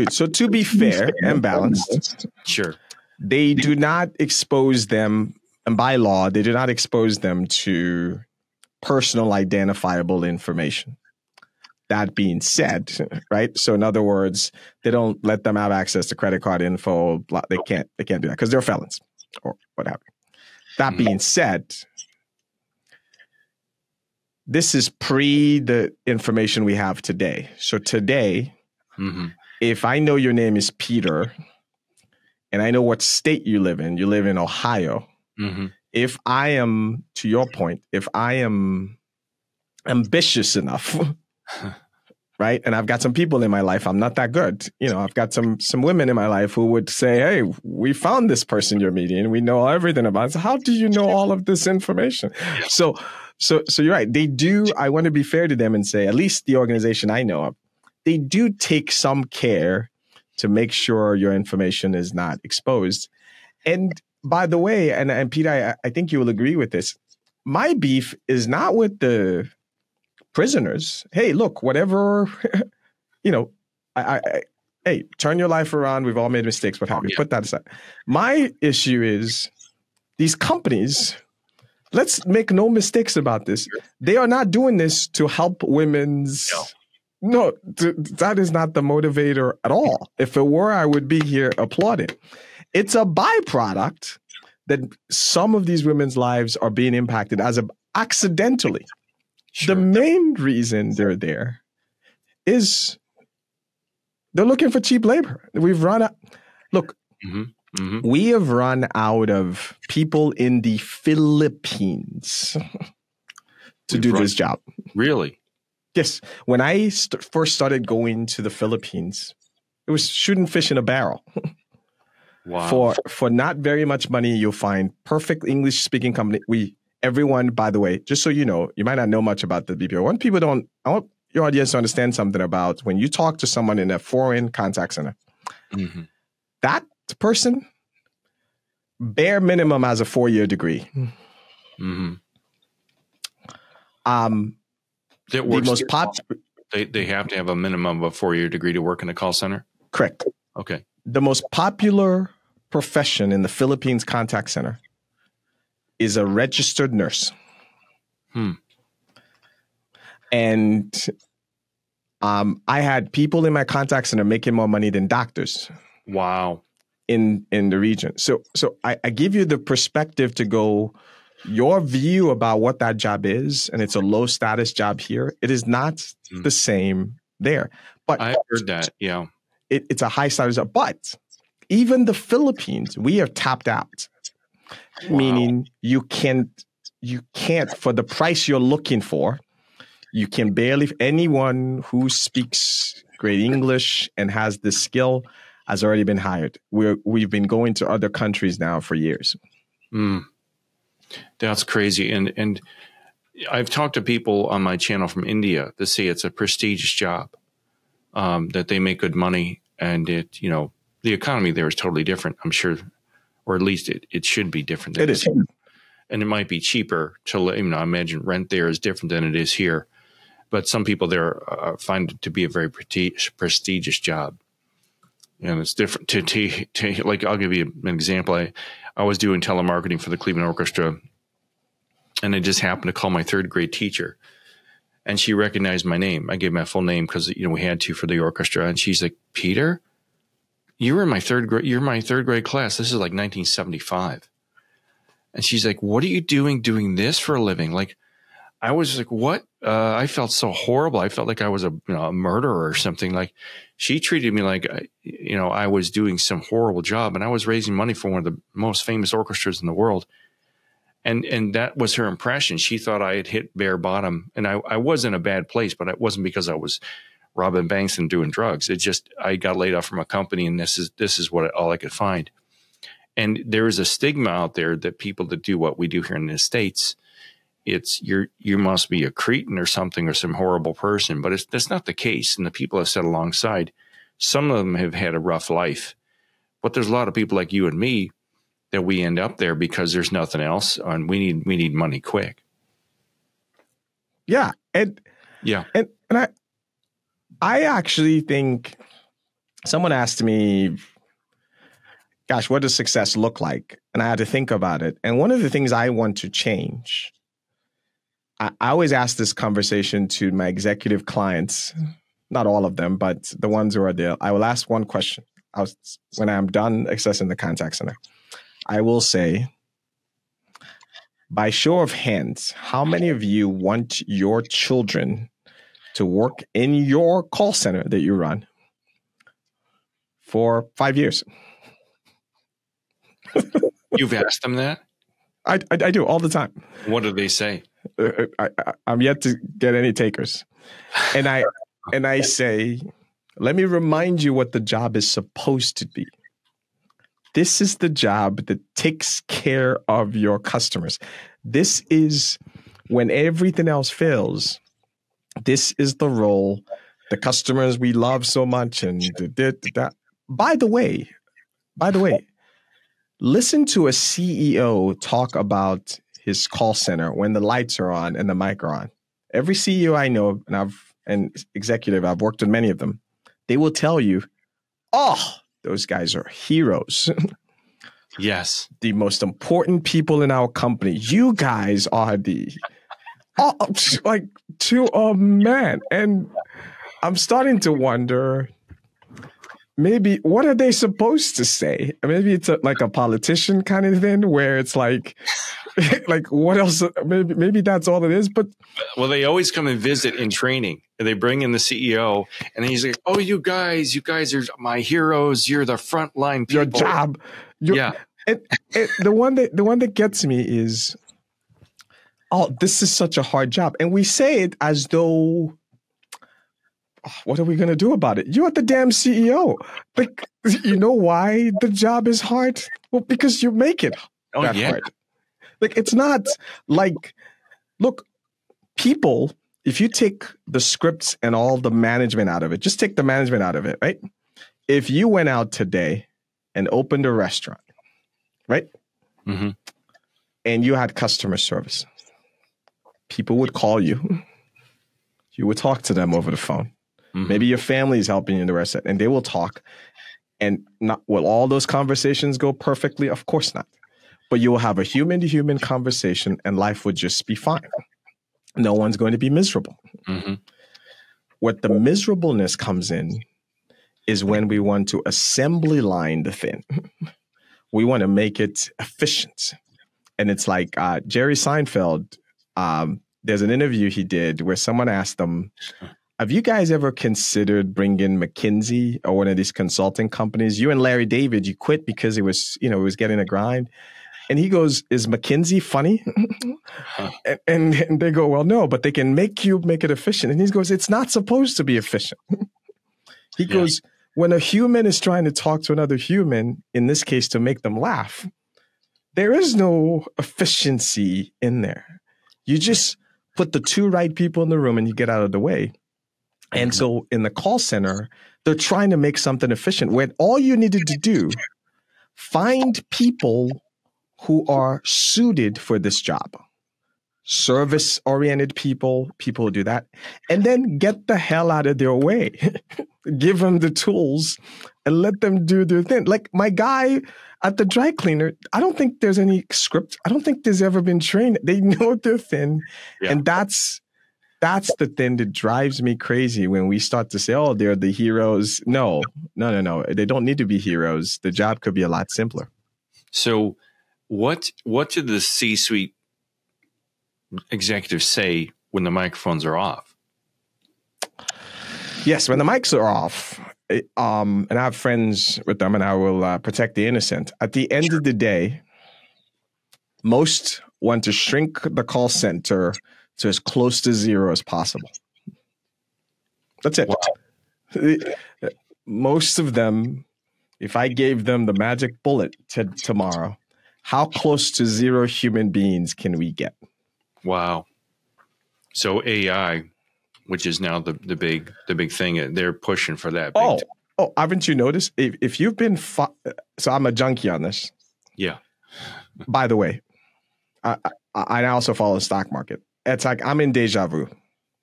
So to be fair and balanced, sure, they do not expose them, and by law, they do not expose them to personal identifiable information. That being said, right? So in other words, they don't let them have access to credit card info. They can't do that because they're felons or what have you. That being said, this is pre the information we have today. So today, if I know your name is Peter and I know what state you live in Ohio. If I am, to your point, if I am ambitious enough, right? And I've got some people in my life, I'm not that good. I've got some women in my life who would say, hey, we found this person you're meeting. We know everything about it. So how do you know all of this information? So you're right. They do. I want to be fair to them and say, at least the organization I know of, they do take some care to make sure your information is not exposed. And by the way, and Peter, I think you will agree with this. My beef is not with the prisoners. Hey, look, whatever, hey, turn your life around. We've all made mistakes. What have you? Put that aside. My issue is these companies. Let's make no mistakes about this. They are not doing this to help women's. No, that is not the motivator at all. If it were, I would be here applauding. It's a byproduct that some of these women's lives are being impacted accidentally. Sure. The main reason they're there is they're looking for cheap labor. We've run out. Look, we have run out of people in the Philippines to do this job. Really? Yes. When I first started going to the Philippines, it was shooting fish in a barrel. Wow. For not very much money, you'll find perfect English-speaking company. Everyone, by the way, just so you know, you might not know much about the BPO. I want your audience to understand something about when you talk to someone in a foreign contact center. That person, bare minimum, has a 4-year degree. That works. They have to have a minimum of a 4-year degree to work in a call center? Correct. Okay. The most popular profession in the Philippines contact center is a registered nurse. And I had people in my contact center making more money than doctors. Wow. In the region. So I give you the perspective to go, your view about what that job is, and it's a low status job here. It is not the same there. But I heard that, yeah. It's a high status job. But even the Philippines, we are tapped out. Wow. Meaning you can't, for the price you're looking for, you can barely, anyone who speaks great English and has the skill has already been hired. We've been going to other countries now for years. That's crazy. And I've talked to people on my channel from India that say it's a prestigious job, that they make good money, and the economy there is totally different, I'm sure, or at least it should be different. It is. And it might be cheaper to, I imagine rent there is different than it is here. But some people there find it to be a very prestigious job. And it's different to like, I'll give you an example. I was doing telemarketing for the Cleveland Orchestra, and I just happened to call my 3rd grade teacher, and she recognized my name. I gave my full name because, we had to for the orchestra. And she's like, Peter, you're in my 3rd grade. You're my 3rd grade class. This is like 1975. And she's like, what are you doing this for a living? Like, I was like, what? I felt so horrible. I felt like I was a murderer or something. Like, she treated me like, I was doing some horrible job, and I was raising money for one of the most famous orchestras in the world. And that was her impression. She thought I had hit bare bottom, and I was in a bad place, but it wasn't because I was robbing banks and doing drugs. It just, I got laid off from a company, and this is all I could find. And there is a stigma out there that people that do what we do here in the States, it's you must be a cretin or something, or some horrible person. But that's not the case. And the people I've sat alongside, some of them have had a rough life, but there's a lot of people like you and me that we end up there because there's nothing else, and we need money quick. Yeah, and I actually think someone asked me, "Gosh, what does success look like?" And I had to think about it. And one of the things I want to change, I always ask this conversation to my executive clients, not all of them, but the ones who are there. I will ask one question. When I'm done accessing the contact center, I will say, by show of hands, how many of you want your children to work in your call center that you run for 5 years? You've asked them that? I do all the time. What do they say? I'm yet to get any takers. And I say, let me remind you what the job is supposed to be. This is the job that takes care of your customers. This is when everything else fails. This is the role, the customers we love so much. And by the way, listen to a CEO talk about his call center when the lights are on and the mic are on. Every CEO I know, and executive, I've worked with many of them, they will tell you, oh, those guys are heroes. Yes. The most important people in our company. You guys are man. And I'm starting to wonder, maybe what are they supposed to say? Maybe it's like a politician kind of thing where it's like what else? Maybe that's all it is. But well, they always come and visit in training. They bring in the CEO, and he's like, "Oh, you guys are my heroes. You're the frontline people. Your job, yeah." The one that gets me is, oh, this is such a hard job, and we say it as though, what are we going to do about it? You're the damn CEO. Like, you know why the job is hard? Well, because you make it hard. Like, it's not like, look, people, if you take the scripts and all the management out of it, just take the management out of it, right? If you went out today and opened a restaurant, right? Mm-hmm. And you had customer service, people would call you. You would talk to them over the phone. Mm-hmm. Maybe your family is helping you in the restaurant, and they will talk. And will all those conversations go perfectly? Of course not. But you will have a human-to-human conversation, and life would just be fine. No one's going to be miserable. Mm-hmm. What the miserableness comes in is when we want to assembly line the thing. We want to make it efficient. And it's like Jerry Seinfeld, there's an interview he did where someone asked him, have you guys ever considered bringing McKinsey or one of these consulting companies? You and Larry David, you quit because it was getting a grind. And he goes, is McKinsey funny? and they go, well, no, but they can make it efficient. And he goes, it's not supposed to be efficient. He goes, when a human is trying to talk to another human, in this case, to make them laugh, there is no efficiency in there. You just put the two right people in the room and you get out of the way. And so in the call center, they're trying to make something efficient when all you needed to do, find people who are suited for this job. Service-oriented people who do that, and then get the hell out of their way. Give them the tools and let them do their thing. Like my guy at the dry cleaner, I don't think there's any script. I don't think there's ever been trained. They know their thing, and that's the thing that drives me crazy when we start to say, oh, they're the heroes. No. They don't need to be heroes. The job could be a lot simpler. So what did the C-suite executives say when the microphones are off? Yes, when the mics are off, and I have friends with them, and I will protect the innocent. At the end of the day, most want to shrink the call center to as close to zero as possible. That's it. Wow. Most of them, if I gave them the magic bullet to tomorrow, how close to zero human beings can we get? Wow. So AI, which is now the big thing, they're pushing for that. Haven't you noticed? If you've been, so I'm a junkie on this. Yeah. by the way, I also follow the stock market. It's like I'm in deja vu.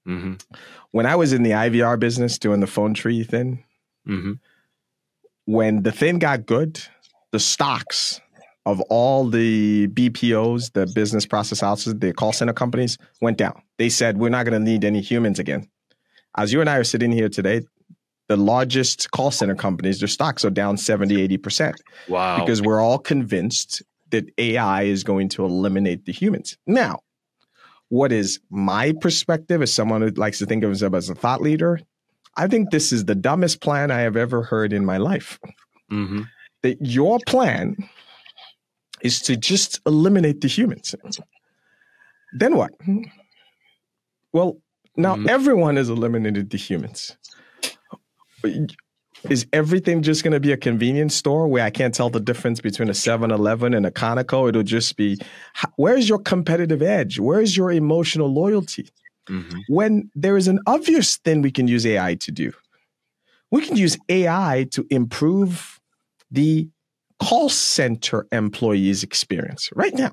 Mm-hmm. When I was in the IVR business doing the phone tree thing, when the thing got good, the stocks of all the BPOs, the business process outsourcing, the call center companies went down. They said, we're not going to need any humans again. As you and I are sitting here today, the largest call center companies, their stocks are down 70, 80%. Wow. Because we're all convinced that AI is going to eliminate the humans. Now, what is my perspective as someone who likes to think of himself as a thought leader? I think this is the dumbest plan I have ever heard in my life. Mm-hmm. That your plan is to just eliminate the humans. Then what? Well, now everyone has eliminated the humans. Is everything just going to be a convenience store where I can't tell the difference between a 7-Eleven and a Conoco? It'll just be, where's your competitive edge? Where's your emotional loyalty? When there is an obvious thing we can use AI to do. We can use AI to improve the call center employees' experience right now.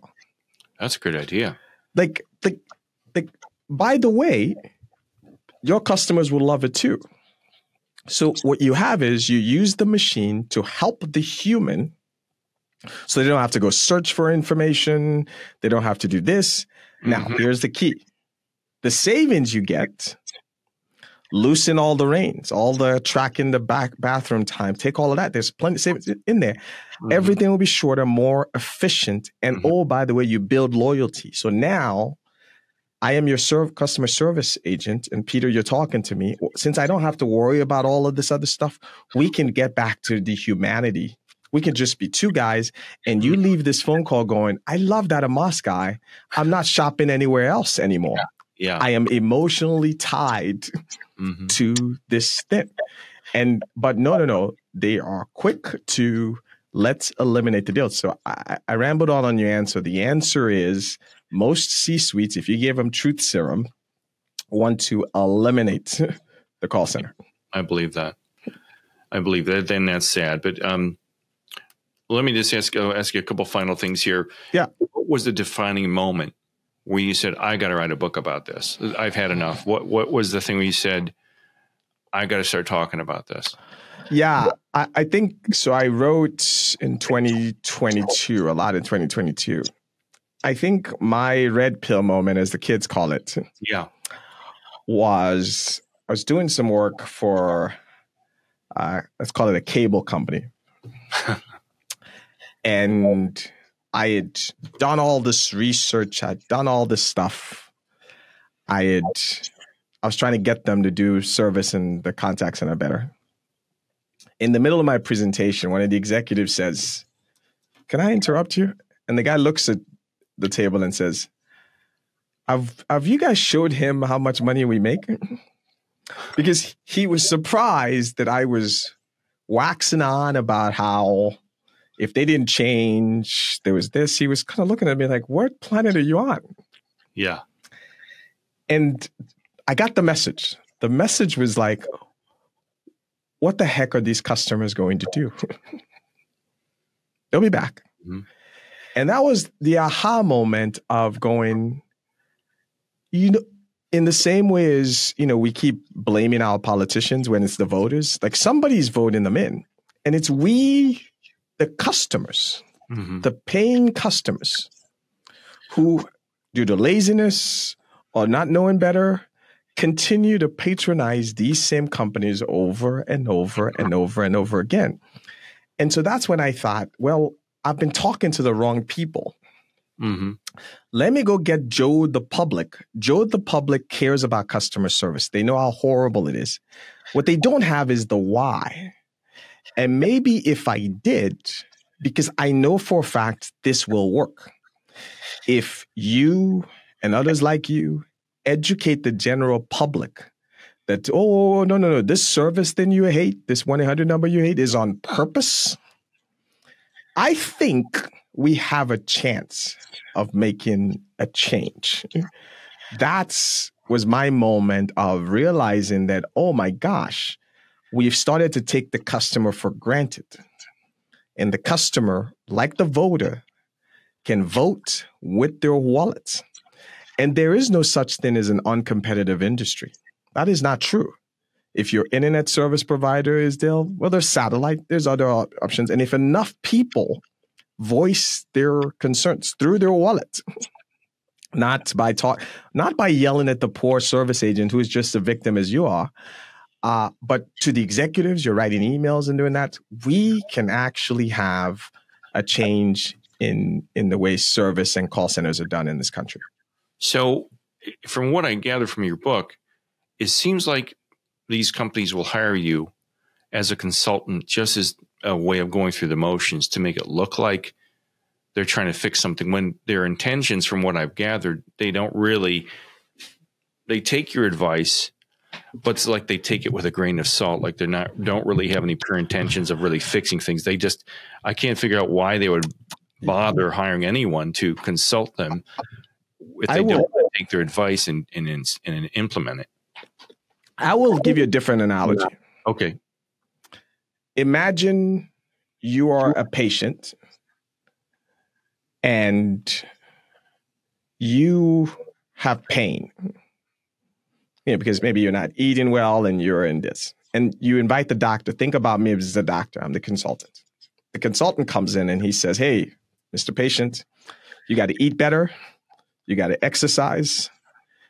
That's a good idea. Like, by the way, your customers will love it too. So what you have is you use the machine to help the human so they don't have to go search for information. They don't have to do this. Now, here's the key. The savings you get, loosen all the reins, all the tracking the bathroom time, take all of that. There's plenty of savings in there. Everything will be shorter, more efficient. And oh, by the way, you build loyalty. So now I am your customer service agent. And Peter, you're talking to me. Since I don't have to worry about all of this other stuff, we can get back to the humanity. We can just be two guys and you leave this phone call going, I love that Amas guy. I'm not shopping anywhere else anymore. Yeah. I am emotionally tied to this thing. But no. They are quick to let's eliminate the deal. So I rambled on your answer. The answer is most C-suites, if you give them truth serum, want to eliminate the call center. I believe that. Then that's sad. But let me just ask you a couple final things here. Yeah. What was the defining moment where you said, I got to write a book about this? I've had enough. What was the thing where you said, I got to start talking about this? Yeah, I think so. I wrote in 2022, a lot in 2022. I think my red pill moment, as the kids call it, was I was doing some work for, let's call it a cable company. And I had done all this research. I'd done all this stuff. I was trying to get them to do service in the contact center better. In the middle of my presentation, one of the executives says, can I interrupt you? And the guy looks at the table and says, have you guys showed him how much money we make? Because he was surprised that I was waxing on about how if they didn't change, there was this. He was kind of looking at me like, what planet are you on? Yeah. And I got the message. The message was like, what the heck are these customers going to do? They'll be back. And that was the aha moment of going, in the same way as, we keep blaming our politicians when it's the voters, like somebody's voting them in. And it's we, the customers, the paying customers who, due to laziness or not knowing better, continue to patronize these same companies over and over and over and over again. And so that's when I thought, well, I've been talking to the wrong people. Let me go get Joe the Public. Joe the Public cares about customer service. They know how horrible it is. What they don't have is the why. And maybe if I did, because I know for a fact this will work. If you and others like you educate the general public that, oh, no, this service thing you hate, this 1-800 number you hate is on purpose, I think we have a chance of making a change. That was my moment of realizing that, oh my gosh, we've started to take the customer for granted. And the customer, like the voter, can vote with their wallets. And there is no such thing as an uncompetitive industry. That is not true. If your internet service provider is there, well, there's satellite, there's other options. And if enough people voice their concerns through their wallet, not by yelling at the poor service agent who is just a victim as you are, but to the executives, you're writing emails and doing that, we can actually have a change in the way service and call centers are done in this country. So from what I gather from your book, it seems like these companies will hire you as a consultant just as a way of going through the motions to make it look like they're trying to fix something, when their intentions, from what I've gathered, they take your advice, but it's like they take it with a grain of salt. Like don't really have any pure intentions of really fixing things. I can't figure out why they would bother hiring anyone to consult them if they don't take their advice and implement it. I will give you a different analogy. Okay. Imagine you are a patient and you have pain. Because maybe you're not eating well and you're in this. And you invite the doctor. Think about me as the doctor. I'm the consultant. The consultant comes in and he says, hey, Mr. Patient, you got to eat better. You got to exercise.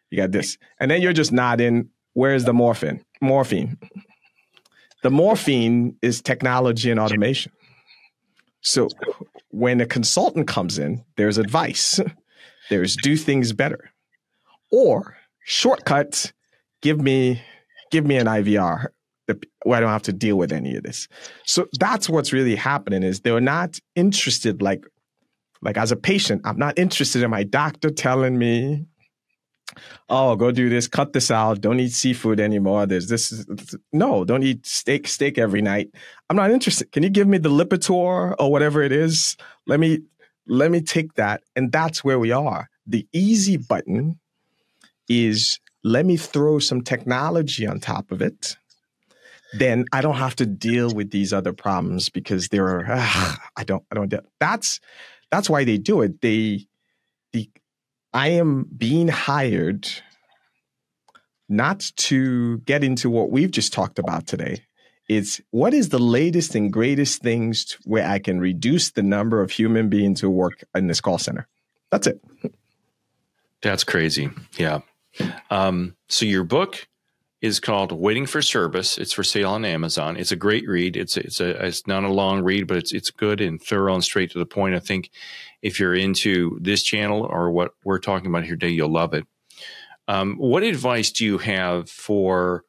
You got this. And then you're just nodding. Where's the morphine? The morphine is technology and automation. So when a consultant comes in, there's advice. There's do things better. Or shortcuts, give me an IVR where I don't have to deal with any of this. So that's what's really happening is they're not interested, like as a patient, I'm not interested in my doctor telling me, oh, go do this, cut this out, don't eat seafood anymore. Don't eat steak every night. I'm not interested. Can you give me the Lipitor or whatever it is? Let me take that. And that's where we are. The easy button is let me throw some technology on top of it. Then I don't have to deal with these other problems because I don't. That's why they do it. I am being hired not to get into what we've just talked about today. It's what is the latest and greatest things where I can reduce the number of human beings who work in this call center. That's it. That's crazy. Yeah. So your book is called Waiting for Service. It's for sale on Amazon. It's a great read. It's not a long read, but it's good and thorough and straight to the point. I think if you're into this channel or what we're talking about here today, you'll love it. What advice do you have for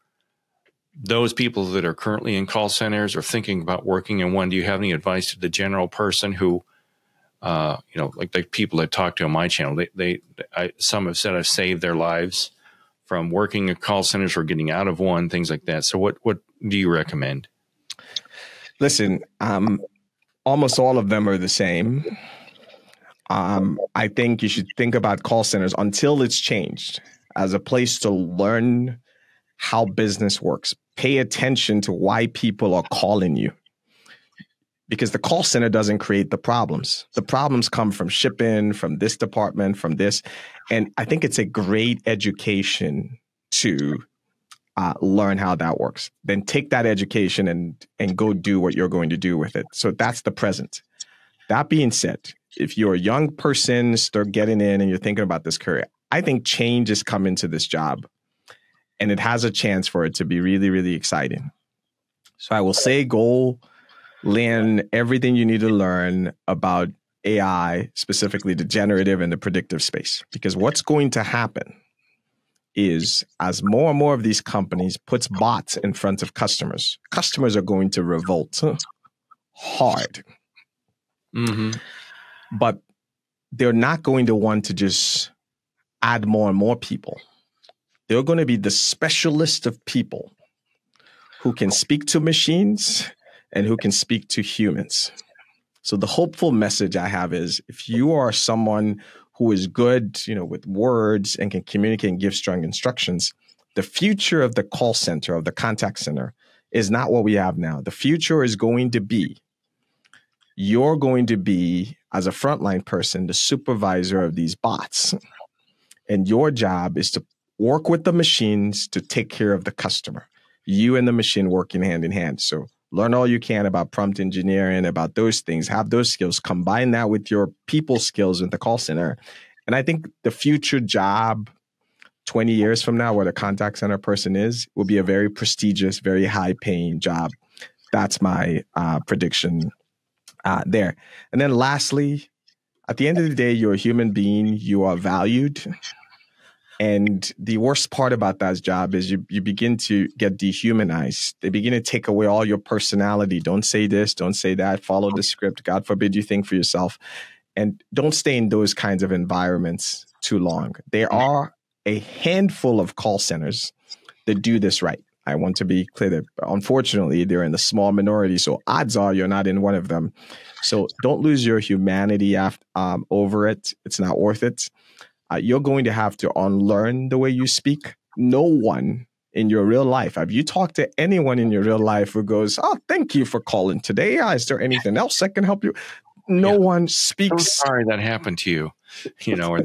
those people that are currently in call centers or thinking about working in one? Do you have any advice to the general person who, like people that talk to on my channel, some have said I've saved their lives from working at call centers or getting out of one, things like that. So what do you recommend? Listen, almost all of them are the same. I think you should think about call centers until it's changed as a place to learn how business works. Pay attention to why people are calling you. Because the call center doesn't create the problems. The problems come from shipping, from this department, from this. And I think it's a great education to learn how that works. Then take that education and go do what you're going to do with it. So that's the present. That being said, if you're a young person, start getting in and you're thinking about this career, I think change is coming to this job. And it has a chance for it to be really, really exciting. So I will say go learn everything you need to learn about AI, specifically the generative and the predictive space. Because what's going to happen is as more and more of these companies puts bots in front of customers, customers are going to revolt hard. Mm-hmm. But they're not going to want to just add more and more people. They're going to be the specialist of people who can speak to machines and who can speak to humans. So the hopeful message I have is if you are someone who is good, with words and can communicate and give strong instructions, the future of the call center, of the contact center, is not what we have now. The future is going to be, you're going to be as a frontline person, the supervisor of these bots. And your job is to work with the machines to take care of the customer. You and the machine working hand in hand. So learn all you can about prompt engineering, about those things, have those skills, combine that with your people skills in the call center. And I think the future job 20 years from now, where the contact center person is, will be a very prestigious, very high paying job. That's my prediction there. And then lastly, at the end of the day, you're a human being, you are valued. And the worst part about that job is you begin to get dehumanized. They begin to take away all your personality. Don't say this, don't say that, follow the script. God forbid you think for yourself. And don't stay in those kinds of environments too long. There are a handful of call centers that do this right. I want to be clear that unfortunately they're in the small minority. So odds are you're not in one of them. So don't lose your humanity over it. It's not worth it. You're going to have to unlearn the way you speak. No one in your real life, have you talked to anyone in your real life who goes, "Oh, thank you for calling today. Is there anything else I can help you?" No one speaks. I'm sorry that happened to you. Or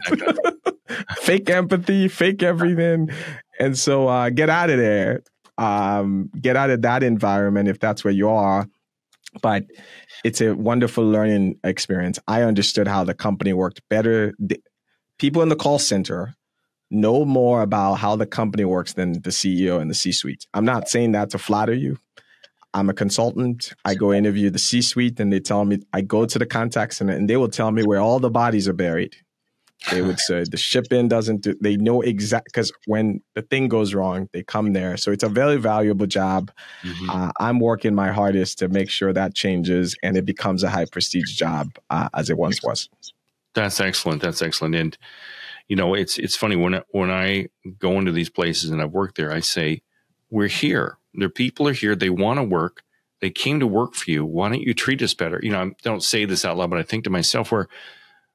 fake empathy, fake everything. And so get out of there. Get out of that environment if that's where you are. But it's a wonderful learning experience. I understood how the company worked better. People in the call center know more about how the company works than the CEO and the C-suite. I'm not saying that to flatter you. I'm a consultant. I go interview the C-suite and they tell me, I go to the contact center and they will tell me where all the bodies are buried. They would say the shipping doesn't do, they know exact, because when the thing goes wrong, they come there. So it's a very valuable job. Mm-hmm. I'm working my hardest to make sure that changes and it becomes a high prestige job as it once was. That's excellent. That's excellent. And, it's funny when I go into these places and I've worked there, I say, we're here. Their people are here. They want to work. They came to work for you. Why don't you treat us better? I don't say this out loud, but I think to myself, where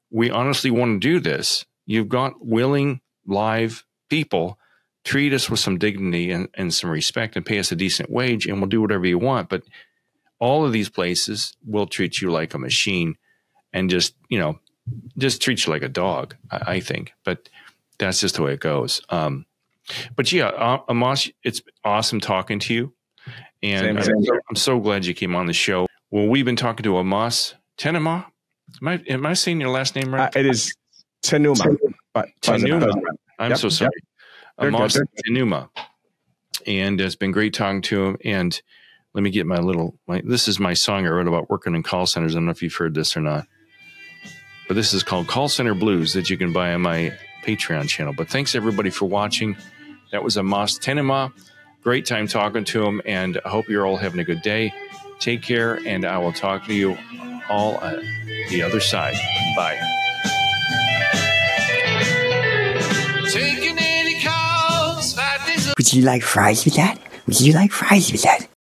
we honestly want to do this. You've got willing, live people. Treat us with some dignity and some respect and pay us a decent wage and we'll do whatever you want. But all of these places will treat you like a machine and just treat you like a dog, I think. But that's just the way it goes. But yeah, Amas, it's awesome talking to you. And I'm so glad you came on the show. Well, we've been talking to Amas Tenumah. Am I saying your last name right? It is Tenumah. Tenumah. I'm so sorry. Amas Tenumah. And it's been great talking to him. And let me get this is my song I wrote about working in call centers. I don't know if you've heard this or not. But this is called Call Center Blues that you can buy on my Patreon channel. But thanks everybody for watching. That was Amas Tenumah. Great time talking to him, and I hope you're all having a good day. Take care, and I will talk to you all on the other side. Bye. Would you like fries with that? Would you like fries with that?